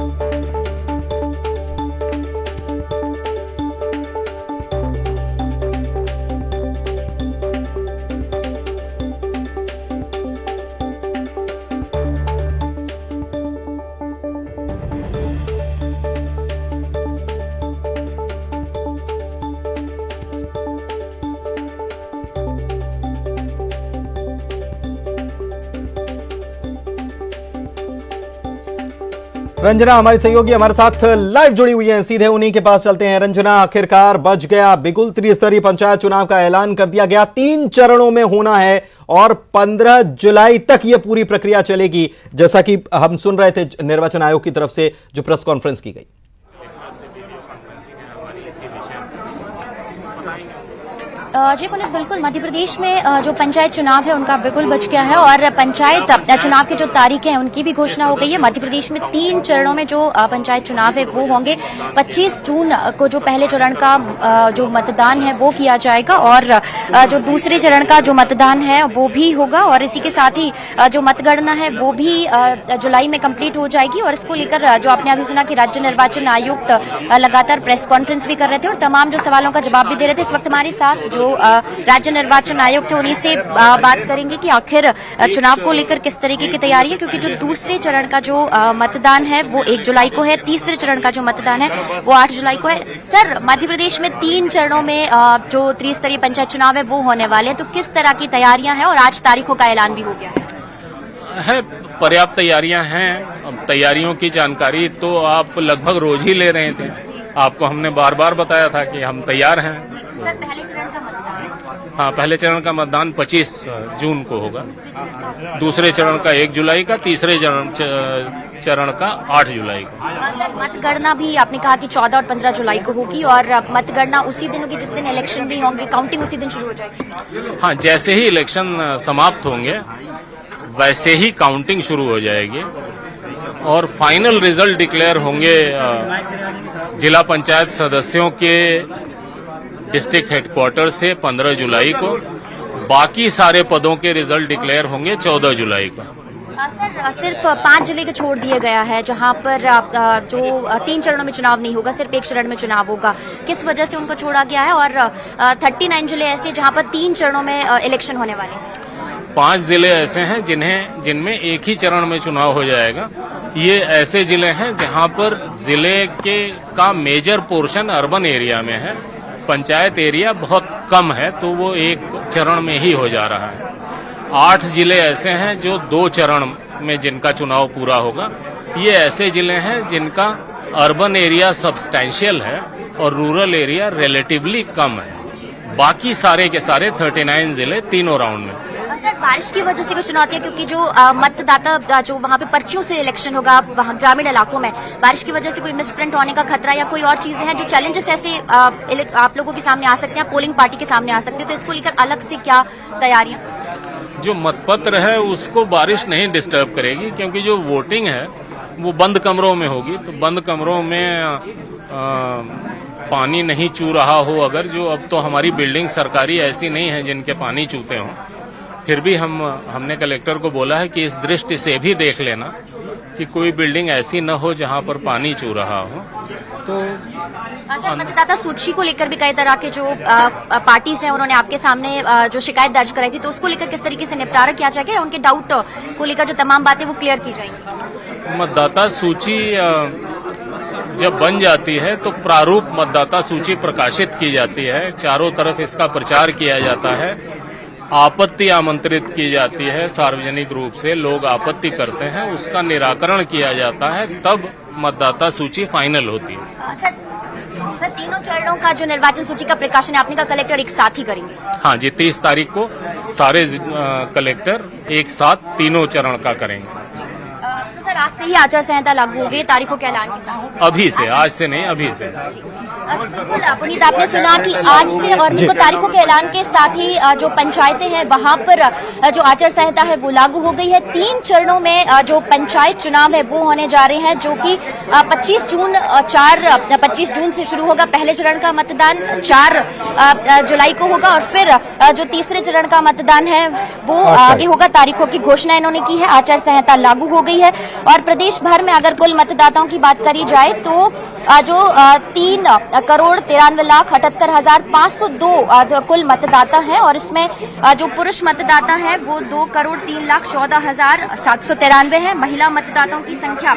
रंजना हमारी सहयोगी हमारे साथ लाइव जुड़ी हुई हैं, सीधे उन्हीं के पास चलते हैं। रंजना, आखिरकार बच गया बिगुल, त्रिस्तरीय पंचायत चुनाव का ऐलान कर दिया गया, 3 चरणों में होना है और 15 जुलाई तक यह पूरी प्रक्रिया चलेगी, जैसा कि हम सुन रहे थे निर्वाचन आयोग की तरफ से जो प्रेस कॉन्फ्रेंस की गई। जी पुनीत, बिल्कुल मध्य प्रदेश में जो पंचायत चुनाव है उनका बिल्कुल बच गया है और पंचायत चुनाव की जो तारीखें हैं उनकी भी घोषणा हो गई है। मध्य प्रदेश में 3 चरणों में जो पंचायत चुनाव है वो होंगे। 25 जून को जो पहले चरण का जो मतदान है वो किया जाएगा और जो दूसरे चरण का जो मतदान है वो भी होगा और इसी के साथ ही जो मतगणना है वो भी जुलाई में कंप्लीट हो जाएगी। और इसको लेकर जो आपने अभी सुना कि राज्य निर्वाचन आयुक्त लगातार प्रेस कॉन्फ्रेंस भी कर रहे थे और तमाम जो सवालों का जवाब भी दे रहे थे। इस वक्त हमारे साथ जो राज्य निर्वाचन आयुक्त है उन्हीं से बात करेंगे कि आखिर चुनाव को लेकर किस तरीके की तैयारी है, क्योंकि जो दूसरे चरण का जो मतदान है वो 1 जुलाई को है, तीसरे चरण का जो मतदान है वो 8 जुलाई को है। सर, मध्य प्रदेश में 3 चरणों में जो त्रिस्तरीय पंचायत चुनाव है वो होने वाले हैं, तो किस तरह की तैयारियां हैं और आज तारीखों का ऐलान भी हो गया है? पर्याप्त तैयारियां हैं। तैयारियों की जानकारी तो आप लगभग रोज ही ले रहे थे। आपको हमने बार बार बताया था कि हम तैयार हैं। सर, पहले चरण का मतदान? हाँ, पहले चरण का मतदान 25 जून को होगा, दूसरे चरण का 1 जुलाई का, तीसरे चरण का 8 जुलाई को। सर, मतगणना भी आपने कहा कि 14 और 15 जुलाई को होगी और मतगणना उसी दिन होगी जिस दिन इलेक्शन भी होंगे, काउंटिंग उसी दिन शुरू हो जाएगी? हाँ, जैसे ही इलेक्शन समाप्त होंगे वैसे ही काउंटिंग शुरू हो जाएगी और फाइनल रिजल्ट डिक्लेयर होंगे जिला पंचायत सदस्यों के डिस्ट्रिक्ट हेडक्वार्टर से 15 जुलाई को। बाकी सारे पदों के रिजल्ट डिक्लेयर होंगे 14 जुलाई को। सर, सिर्फ 5 जिले को छोड़ दिया गया है जहां पर जो 3 चरणों में चुनाव नहीं होगा, सिर्फ 1 चरण में चुनाव होगा। किस वजह से उनको छोड़ा गया है? और 39 जिले ऐसे जहां पर 3 चरणों में इलेक्शन होने वाले हैं। 5 जिले ऐसे हैं जिनमें 1 ही चरण में चुनाव हो जाएगा। ये ऐसे जिले हैं जहां पर जिले का मेजर पोर्शन अर्बन एरिया में है, पंचायत एरिया बहुत कम है, तो वो 1 चरण में ही हो जा रहा है। 8 जिले ऐसे हैं जो 2 चरण में जिनका चुनाव पूरा होगा। ये ऐसे जिले हैं जिनका अर्बन एरिया सब्सटैंशियल है और रूरल एरिया रिलेटिवली कम है। बाकी सारे के सारे 39 जिले तीनों राउंड में। सर, बारिश की वजह से कोई चुनौती है, क्योंकि जो मतदाता जो वहाँ पे पर्चियों से इलेक्शन होगा वहाँ ग्रामीण इलाकों में, बारिश की वजह से कोई मिसप्रिंट होने का खतरा या कोई और चीजें हैं जो चैलेंजेस ऐसे आप लोगों के सामने आ सकते हैं, पोलिंग पार्टी के सामने आ सकते हैं, तो इसको लेकर अलग से क्या तैयारियां? जो मतपत्र है उसको बारिश नहीं डिस्टर्ब करेगी, क्योंकि जो वोटिंग है वो बंद कमरों में होगी। तो बंद कमरों में पानी नहीं चू रहा हो अगर, जो अब तो हमारी बिल्डिंग सरकारी ऐसी नहीं है जिनके पानी चूते हों, फिर भी हमने कलेक्टर को बोला है कि इस दृष्टि से भी देख लेना कि कोई बिल्डिंग ऐसी न हो जहां पर पानी चू रहा हो। तो सर, मतदाता सूची को लेकर भी कई तरह के जो पार्टीज हैं उन्होंने आपके सामने जो शिकायत दर्ज कराई थी, तो उसको लेकर किस तरीके से निपटारा किया जाएगा? उनके डाउट को लेकर जो तमाम बातें वो क्लियर की जाएंगी? मतदाता सूची जब बन जाती है तो प्रारूप मतदाता सूची प्रकाशित की जाती है, चारों तरफ इसका प्रचार किया जाता है, आपत्ति आमंत्रित की जाती है, सार्वजनिक रूप से लोग आपत्ति करते हैं, उसका निराकरण किया जाता है, तब मतदाता सूची फाइनल होती है। सर, तीनों चरणों का जो निर्वाचन सूची का प्रकाशन आपने कहा कलेक्टर एक साथ ही करेंगे? हाँ जी, 30 तारीख को सारे कलेक्टर एक साथ तीनों चरण का करेंगे। तो सर, आज से ही आचार संहिता लागू हो गई तारीखों के ऐलान के साथ? अभी से, आज से नहीं, अभी से। बिल्कुल पुनीत, आपने सुना कि आज से और उनको तारीखों के ऐलान के साथ ही जो पंचायतें हैं वहां पर जो आचार संहिता है वो लागू हो गई है। 3 चरणों में जो पंचायत चुनाव है वो होने जा रहे हैं, जो कि 25 जून से शुरू होगा पहले चरण का मतदान, 4 जुलाई को होगा और फिर जो तीसरे चरण का मतदान है वो आगे होगा। तारीखों की घोषणा इन्होंने की है, आचार संहिता लागू हो गई है और प्रदेश भर में अगर कुल मतदाताओं की बात करी जाए तो जो 3,93,78,502 कुल मतदाता हैं और इसमें जो पुरुष मतदाता हैं वो 2,03,14,793 है। महिला मतदाताओं की संख्या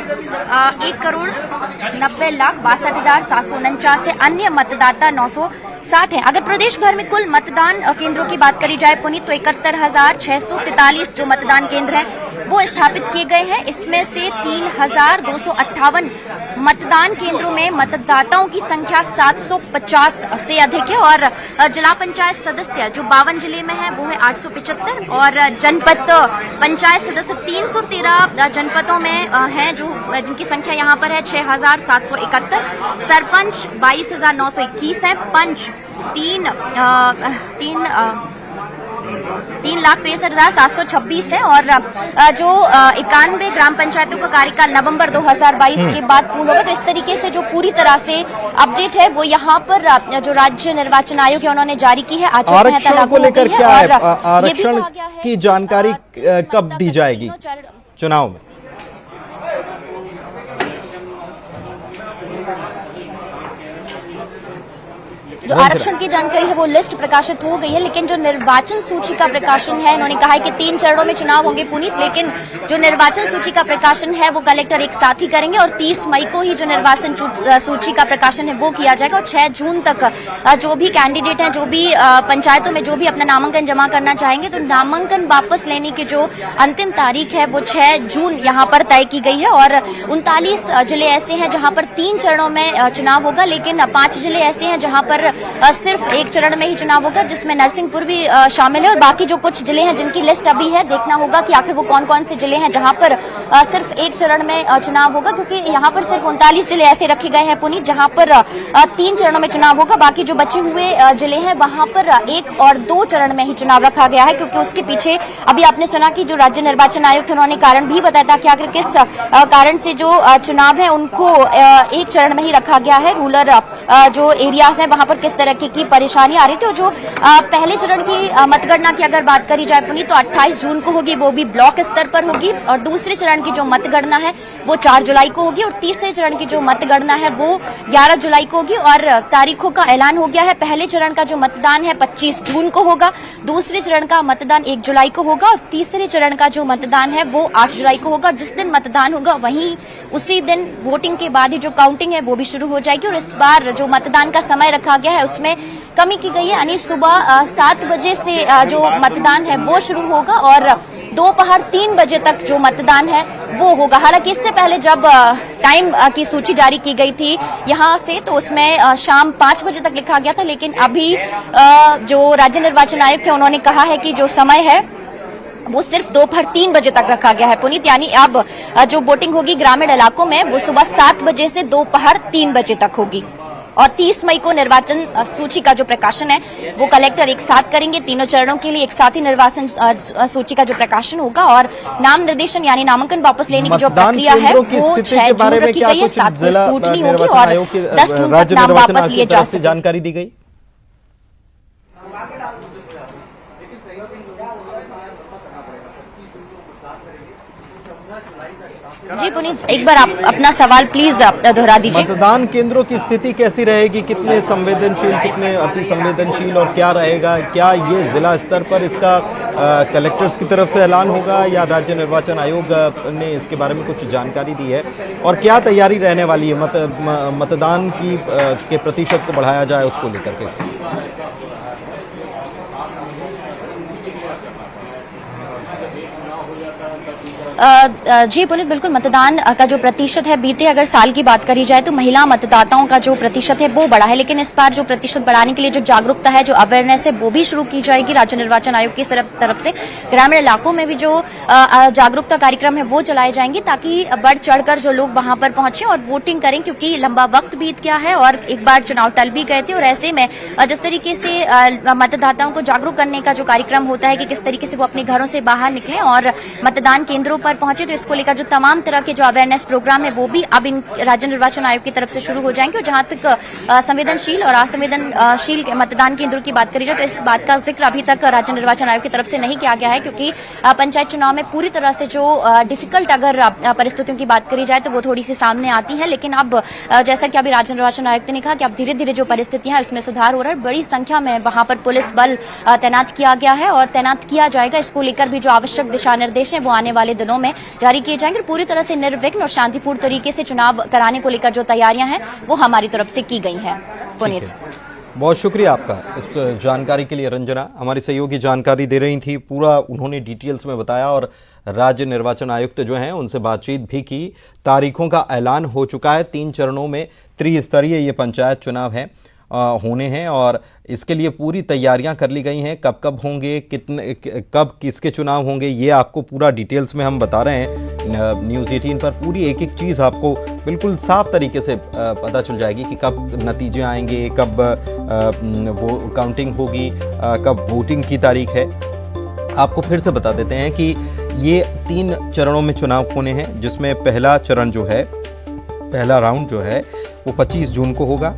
1,90,62,749 है। अन्य मतदाता 960 है। अगर प्रदेश भर में कुल मतदान केंद्रों की बात करी जाए पुनीत, तो 71,643 जो मतदान केंद्र हैं वो स्थापित किए गए हैं। इसमें से 3,258 मतदान केंद्रों में मतदाताओं की संख्या 750 से अधिक है और जिला पंचायत सदस्य जो 52 जिले में है वो है 875 और जनपद पंचायत सदस्य 313 जनपदों में हैं जो जिनकी संख्या यहाँ पर है 6,771। सरपंच 22,921 है। पंच 3,63,726 है और जो 91 ग्राम पंचायतों का कार्यकाल नवंबर 2022 के बाद पूर्ण होगा। तो इस तरीके से जो पूरी तरह से अपडेट है वो यहाँ पर जो राज्य निर्वाचन आयोग है उन्होंने जारी की है। आचार संहिता आरक्षण लागू को हो लेकर गई है क्या है? और आरक्षण की जानकारी कब दी जाएगी चुनाव में? जो आरक्षण की जानकारी है वो लिस्ट प्रकाशित हो गई है, लेकिन जो निर्वाचन सूची का प्रकाशन है उन्होंने कहा है कि 3 चरणों में चुनाव होंगे पुनीत, लेकिन जो निर्वाचन सूची का प्रकाशन है वो कलेक्टर एक साथ ही करेंगे और 30 मई को ही जो निर्वाचन सूची का प्रकाशन है वो किया जाएगा और 6 जून तक जो भी कैंडिडेट हैं, जो भी पंचायतों में जो भी अपना नामांकन जमा करना चाहेंगे तो नामांकन वापस लेने की जो अंतिम तारीख है वो 6 जून यहाँ पर तय की गई है। और 39 जिले ऐसे हैं जहाँ पर 3 चरणों में चुनाव होगा, लेकिन 5 जिले ऐसे हैं जहाँ पर सिर्फ एक चरण में ही चुनाव होगा, जिसमें नरसिंहपुर भी शामिल है और बाकी जो कुछ जिले हैं जिनकी लिस्ट अभी है, देखना होगा कि आखिर वो कौन कौन से जिले हैं जहां पर सिर्फ एक चरण में चुनाव होगा, क्योंकि यहाँ पर सिर्फ 39 जिले ऐसे रखे गए हैं पुनीत जहां पर 3 चरणों में चुनाव होगा। बाकी जो बचे हुए जिले हैं वहां पर 1 और 2 चरण में ही चुनाव रखा गया है, क्योंकि उसके पीछे अभी आपने सुना कि जो राज्य निर्वाचन आयोग थे उन्होंने कारण भी बताया था कि आखिर किस कारण से जो चुनाव है उनको एक चरण में ही रखा गया है। रूरल जो एरियाज है वहां पर किस तरह की परेशानी आ रही थी और जो पहले चरण की मतगणना की अगर बात करी जाए पुनीत तो 28 जून को होगी, वो भी ब्लॉक स्तर पर होगी और दूसरे चरण की जो मतगणना है वो 4 जुलाई को होगी और तीसरे चरण की जो मतगणना है वो 11 जुलाई को होगी और तारीखों का ऐलान हो गया है। पहले चरण का जो मतदान है 25 जून को होगा, दूसरे चरण का मतदान 1 जुलाई को होगा और तीसरे चरण का जो मतदान है वो 8 जुलाई को होगा। जिस दिन मतदान होगा वहीं उसी दिन वोटिंग के बाद ही जो काउंटिंग है वो भी शुरू हो जाएगी और इस बार जो मतदान का समय रखा गया है उसमें कमी की गई है, यानी सुबह 7 बजे से जो मतदान है वो शुरू होगा और दोपहर 3 बजे तक जो मतदान है वो होगा। हालांकि इससे पहले जब टाइम की सूची जारी की गई थी यहाँ से तो उसमें शाम 5 बजे तक लिखा गया था, लेकिन अभी जो राज्य निर्वाचन आयोग थे उन्होंने कहा है कि जो समय है वो सिर्फ दोपहर 3 बजे तक रखा गया है पुनीत, यानी अब जो वोटिंग होगी ग्रामीण इलाकों में वो सुबह 7 बजे से दोपहर 3 बजे तक होगी और 30 मई को निर्वाचन सूची का जो प्रकाशन है वो कलेक्टर एक साथ करेंगे। तीनों चरणों के लिए एक साथ ही निर्वाचन सूची का जो प्रकाशन होगा और नाम निर्देशन यानी नामांकन वापस लेने की जो प्रक्रिया है वो 6 जून रखी गई है। 7 को स्क्रूटनी होगी और 10 जून तक नाम वापस लिए जा सकते। जानकारी दी गई। जी पुनीत, एक बार आप अपना सवाल प्लीज दोहरा दीजिए। मतदान केंद्रों की स्थिति कैसी रहेगी, कितने संवेदनशील, कितने अति संवेदनशील और क्या रहेगा? क्या ये जिला स्तर पर इसका कलेक्टर्स की तरफ से ऐलान होगा या राज्य निर्वाचन आयोग ने इसके बारे में कुछ जानकारी दी है और क्या तैयारी रहने वाली है मतदान की के प्रतिशत को बढ़ाया जाए उसको लेकर के? जी पुनीत, बिल्कुल मतदान का जो प्रतिशत है, बीते अगर साल की बात करी जाए तो महिला मतदाताओं का जो प्रतिशत है वो बढ़ा है, लेकिन इस बार जो प्रतिशत बढ़ाने के लिए जो जागरूकता है, जो अवेयरनेस है वो भी शुरू की जाएगी राज्य निर्वाचन आयोग की तरफ से। ग्रामीण इलाकों में भी जो जागरूकता कार्यक्रम है वो चलाए जाएंगे ताकि बढ़ चढ़कर जो लोग वहां पर पहुंचे और वोटिंग करें, क्योंकि लंबा वक्त बीत गया है और एक बार चुनाव टल भी गए थे और ऐसे में जिस तरीके से मतदाताओं को जागरूक करने का जो कार्यक्रम होता है कि किस तरीके से वो अपने घरों से बाहर निकलें और मतदान केंद्रों पर पहुंचे, तो इसको लेकर जो तमाम तरह के जो अवेयरनेस प्रोग्राम है वो भी अब इन राज्य निर्वाचन आयोग की तरफ से शुरू हो जाएंगे। और जहां तक संवेदनशील और असंवेदनशील मतदान केंद्रों की बात करी जाए तो इस बात का जिक्र अभी तक राज्य निर्वाचन आयोग की तरफ से नहीं किया गया है, क्योंकि पंचायत चुनाव में पूरी तरह से जो डिफिकल्ट अगर परिस्थितियों की बात करी जाए तो वो थोड़ी सी सामने आती है, लेकिन अब जैसा कि अभी राज्य निर्वाचन आयुक्त ने कहा कि अब धीरे धीरे जो परिस्थितियां हैं उसमें सुधार हो रहा है। बड़ी संख्या में वहां पर पुलिस बल तैनात किया गया है और तैनात किया जाएगा। इसको लेकर भी जो आवश्यक दिशा निर्देश है वो आने वाले दिनों में जारी किए जाएंगे। पूरी तरह से निर्विघ्न और शांतिपूर्ण तरीके से चुनाव कराने को लेकर जो तैयारियां हैं वो हमारी तरफ से की गई हैं। पुनीत, बहुत शुक्रिया आपका इस जानकारी के लिए रंजना। हमारी सहयोगी जानकारी दे रही थी, पूरा उन्होंने डिटेल्स में बताया और राज्य निर्वाचन आयुक्त जो हैं उनसे बातचीत भी की। तारीखों का ऐलान हो चुका है, 3 चरणों में त्रिस्तरीय ये पंचायत चुनाव है होने हैं और इसके लिए पूरी तैयारियां कर ली गई हैं। कब कब होंगे, कितने कब किसके चुनाव होंगे, ये आपको पूरा डिटेल्स में हम बता रहे हैं। न्यूज़ 18 पर पूरी एक एक चीज़ आपको बिल्कुल साफ तरीके से पता चल जाएगी कि कब नतीजे आएंगे, कब वो काउंटिंग होगी, कब वोटिंग की तारीख है। आपको फिर से बता देते हैं कि ये 3 चरणों में चुनाव होने हैं, जिसमें पहला चरण जो है, पहला राउंड जो है वो 25 जून को होगा,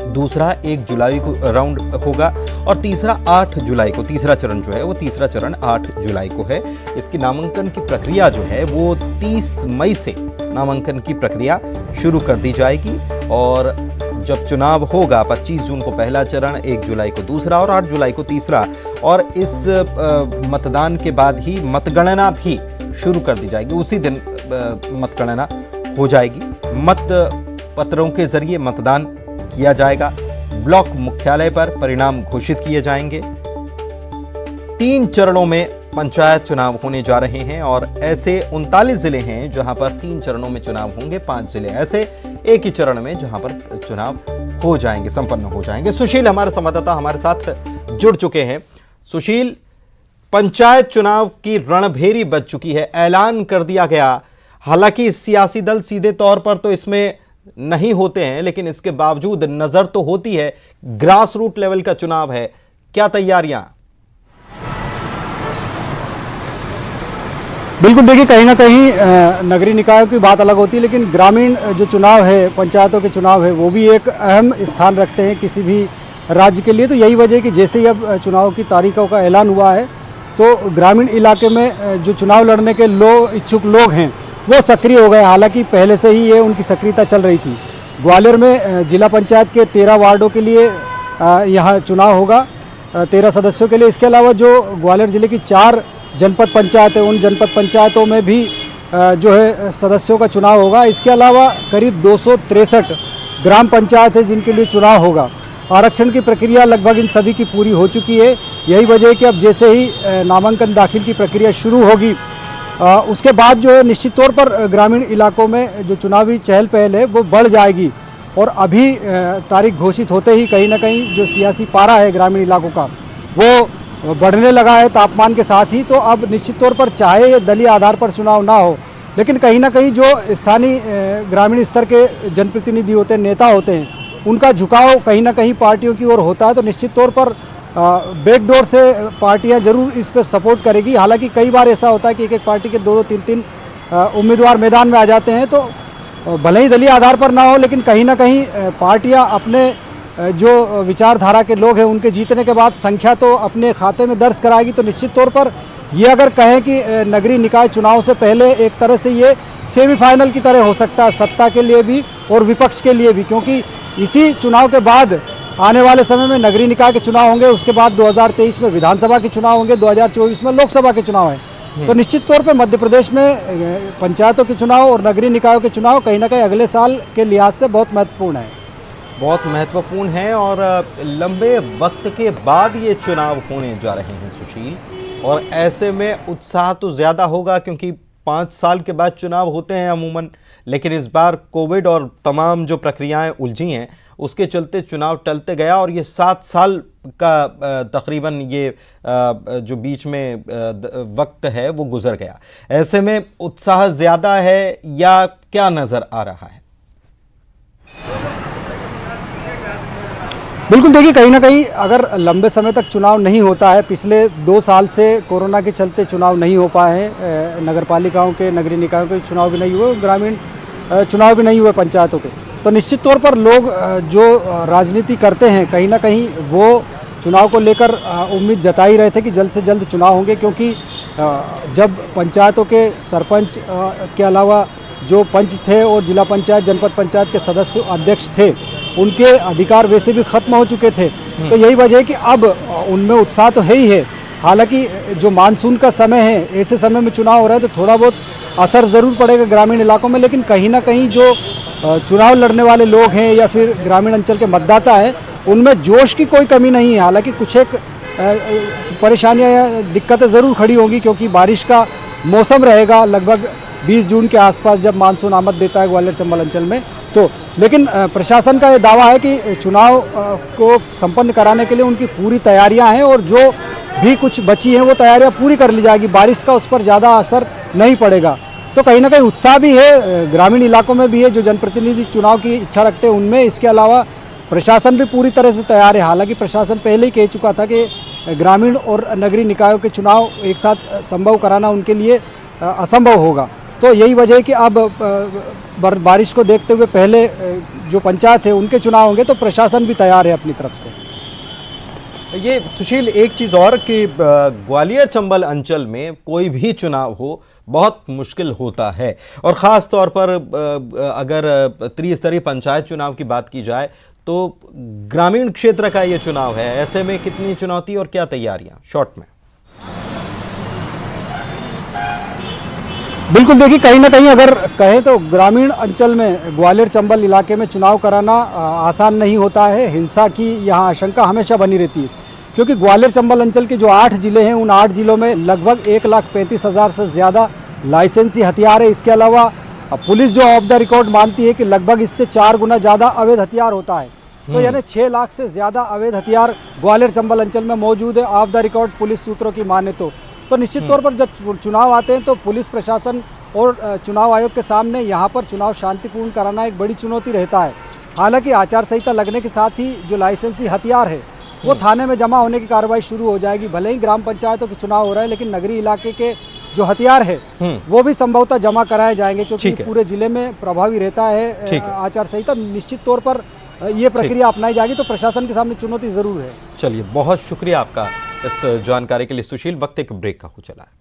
दूसरा 1 जुलाई को राउंड होगा और तीसरा 8 जुलाई को, तीसरा चरण जो है वो तीसरा चरण 8 जुलाई को है। इसकी नामांकन की प्रक्रिया जो है वो 30 मई से नामांकन की प्रक्रिया शुरू कर दी जाएगी और जब चुनाव होगा 25 जून को पहला चरण, 1 जुलाई को दूसरा और 8 जुलाई को तीसरा, और इस मतदान के बाद ही मतगणना भी शुरू कर दी जाएगी। उसी दिन मतगणना हो जाएगी। मत पत्रों के जरिए मतदान किया जाएगा। ब्लॉक मुख्यालय पर परिणाम घोषित किए जाएंगे। 3 चरणों में पंचायत चुनाव होने जा रहे हैं और ऐसे 39 जिले हैं जहां पर 3 चरणों में चुनाव होंगे। 5 जिले ऐसे एक ही चरण में जहां पर चुनाव हो जाएंगे, संपन्न हो जाएंगे। सुशील हमारे संवाददाता हमारे साथ जुड़ चुके हैं। सुशील, पंचायत चुनाव की रणभेरी बज चुकी है, ऐलान कर दिया गया। हालांकि सियासी दल सीधे तौर पर तो इसमें नहीं होते हैं, लेकिन इसके बावजूद नजर तो होती है, ग्रास रूट लेवल का चुनाव है। क्या तैयारियां? बिल्कुल, देखिए कहीं ना कहीं नगरीय निकायों की बात अलग होती है, लेकिन ग्रामीण जो चुनाव है, पंचायतों के चुनाव है, वो भी एक अहम स्थान रखते हैं किसी भी राज्य के लिए। तो यही वजह है कि जैसे ही अब चुनाव की तारीखों का ऐलान हुआ है तो ग्रामीण इलाके में जो चुनाव लड़ने के इच्छुक लोग हैं वो सक्रिय हो गए। हालांकि पहले से ही ये उनकी सक्रियता चल रही थी। ग्वालियर में जिला पंचायत के 13 वार्डों के लिए यहाँ चुनाव होगा, 13 सदस्यों के लिए। इसके अलावा जो ग्वालियर जिले की 4 जनपद पंचायत है, उन जनपद पंचायतों में भी जो है सदस्यों का चुनाव होगा। इसके अलावा करीब 263 ग्राम पंचायत है जिनके लिए चुनाव होगा। आरक्षण की प्रक्रिया लगभग इन सभी की पूरी हो चुकी है। यही वजह है कि अब जैसे ही नामांकन दाखिल की प्रक्रिया शुरू होगी उसके बाद जो है निश्चित तौर पर ग्रामीण इलाकों में जो चुनावी चहल पहल है वो बढ़ जाएगी। और अभी तारीख घोषित होते ही कहीं ना कहीं जो सियासी पारा है ग्रामीण इलाकों का वो बढ़ने लगा है तापमान के साथ ही। तो अब निश्चित तौर पर चाहे ये दलीय आधार पर चुनाव ना हो, लेकिन कहीं ना कहीं जो स्थानीय ग्रामीण स्तर के जनप्रतिनिधि होते हैं, नेता होते हैं, उनका झुकाव कहीं ना कहीं पार्टियों की ओर होता है। तो निश्चित तौर पर बैकडोर से पार्टियां जरूर इस पर सपोर्ट करेगी। हालांकि कई बार ऐसा होता है कि एक पार्टी के 2-2, 3-3 उम्मीदवार मैदान में आ जाते हैं, तो भले ही दलीय आधार पर ना हो, लेकिन कहीं ना कहीं पार्टियां अपने जो विचारधारा के लोग हैं उनके जीतने के बाद संख्या तो अपने खाते में दर्ज कराएगी। तो निश्चित तौर पर ये अगर कहें कि नगरीय निकाय चुनाव से पहले एक तरह से ये सेमीफाइनल की तरह हो सकता है, सत्ता के लिए भी और विपक्ष के लिए भी, क्योंकि इसी चुनाव के बाद आने वाले समय में नगरीय निकाय के चुनाव होंगे। उसके बाद 2023 में विधानसभा के चुनाव होंगे, 2024 में लोकसभा के चुनाव हैं। तो निश्चित तौर पर मध्य प्रदेश में पंचायतों के चुनाव और नगरीय निकायों के चुनाव कहीं ना कहीं अगले साल के लिहाज से बहुत महत्वपूर्ण है। बहुत महत्वपूर्ण है और लंबे वक्त के बाद ये चुनाव होने जा रहे हैं सुशील, और ऐसे में उत्साह तो ज़्यादा होगा क्योंकि 5 साल के बाद चुनाव होते हैं अमूमन, लेकिन इस बार कोविड और तमाम जो प्रक्रियाएं उलझी हैं उसके चलते चुनाव टलते गया और ये 7 साल का तकरीबन ये जो बीच में वक्त है वो गुजर गया। ऐसे में उत्साह ज़्यादा है या क्या नज़र आ रहा है? बिल्कुल, देखिए कहीं ना कहीं अगर लंबे समय तक चुनाव नहीं होता है, पिछले 2 साल से कोरोना के चलते चुनाव नहीं हो पाए हैं, नगर पालिकाओं के, नगरीय निकायों के चुनाव भी नहीं हुए, ग्रामीण चुनाव भी नहीं हुए पंचायतों के, तो निश्चित तौर पर लोग जो राजनीति करते हैं कहीं ना कहीं वो चुनाव को लेकर उम्मीद जता ही रहे थे कि जल्द से जल्द चुनाव होंगे। क्योंकि जब पंचायतों के सरपंच के अलावा जो पंच थे और जिला पंचायत, जनपद पंचायत के सदस्य, अध्यक्ष थे, उनके अधिकार वैसे भी खत्म हो चुके थे। तो यही वजह है कि अब उनमें उत्साह तो है ही है। हालांकि जो मानसून का समय है, ऐसे समय में चुनाव हो रहा है तो थोड़ा बहुत असर ज़रूर पड़ेगा ग्रामीण इलाकों में, लेकिन कहीं ना कहीं जो चुनाव लड़ने वाले लोग हैं या फिर ग्रामीण अंचल के मतदाता हैं उनमें जोश की कोई कमी नहीं है। हालांकि कुछ एक परेशानियां या दिक्कतें ज़रूर खड़ी होंगी, क्योंकि बारिश का मौसम रहेगा लगभग 20 जून के आसपास जब मानसून आमद देता है ग्वालियर चंबल अंचल में। तो लेकिन प्रशासन का ये दावा है कि चुनाव को संपन्न कराने के लिए उनकी पूरी तैयारियां हैं और जो भी कुछ बची हैं वो तैयारियां पूरी कर ली जाएगी। बारिश का उस पर ज़्यादा असर नहीं पड़ेगा। तो कहीं ना कहीं उत्साह भी है, ग्रामीण इलाकों में भी है, जो जनप्रतिनिधि चुनाव की इच्छा रखते हैं उनमें। इसके अलावा प्रशासन भी पूरी तरह से तैयार है। हालांकि प्रशासन पहले ही कह चुका था कि ग्रामीण और नगरीय निकायों के चुनाव एक साथ संभव कराना उनके लिए असंभव होगा। तो यही वजह है कि अब बारिश को देखते हुए पहले जो पंचायत है उनके चुनाव होंगे, तो प्रशासन भी तैयार है अपनी तरफ से। ये सुशील, एक चीज़ और कि ग्वालियर चंबल अंचल में कोई भी चुनाव हो बहुत मुश्किल होता है, और ख़ास तौर पर अगर त्रिस्तरीय पंचायत चुनाव की बात की जाए तो ग्रामीण क्षेत्र का ये चुनाव है। ऐसे में कितनी चुनौती और क्या तैयारियां शॉर्ट में? बिल्कुल, देखिए कहीं ना कहीं अगर कहें तो ग्रामीण अंचल में ग्वालियर चंबल इलाके में चुनाव कराना आसान नहीं होता है। हिंसा की यहाँ आशंका हमेशा बनी रहती है, क्योंकि ग्वालियर चंबल अंचल के जो 8 जिले हैं उन 8 जिलों में लगभग 1,35,000 से ज़्यादा लाइसेंसी हथियार है। इसके अलावा पुलिस जो ऑफ द रिकॉर्ड मानती है कि लगभग इससे 4 गुना ज़्यादा अवैध हथियार होता है। तो यानी 6 लाख से ज़्यादा अवैध हथियार ग्वालियर चंबल अंचल में मौजूद है, ऑफ द रिकॉर्ड पुलिस सूत्रों की माने तो निश्चित तौर पर जब चुनाव आते हैं तो पुलिस प्रशासन और चुनाव आयोग के सामने यहाँ पर चुनाव शांतिपूर्ण कराना एक बड़ी चुनौती रहता है। हालांकि आचार संहिता लगने के साथ ही जो लाइसेंसी हथियार है वो थाने में जमा होने की कार्रवाई शुरू हो जाएगी। भले ही ग्राम पंचायतों के चुनाव हो रहा है, लेकिन नगरीय इलाके के जो हथियार है वो भी संभवतः जमा कराए जाएंगे, क्योंकि पूरे जिले में प्रभावी रहता है आचार संहिता। निश्चित तौर पर ये प्रक्रिया अपनाई जाएगी, तो प्रशासन के सामने चुनौती जरूर है। चलिए, बहुत शुक्रिया आपका इस जानकारी के लिए सुशील। वक्त एक ब्रेक का हो चला है।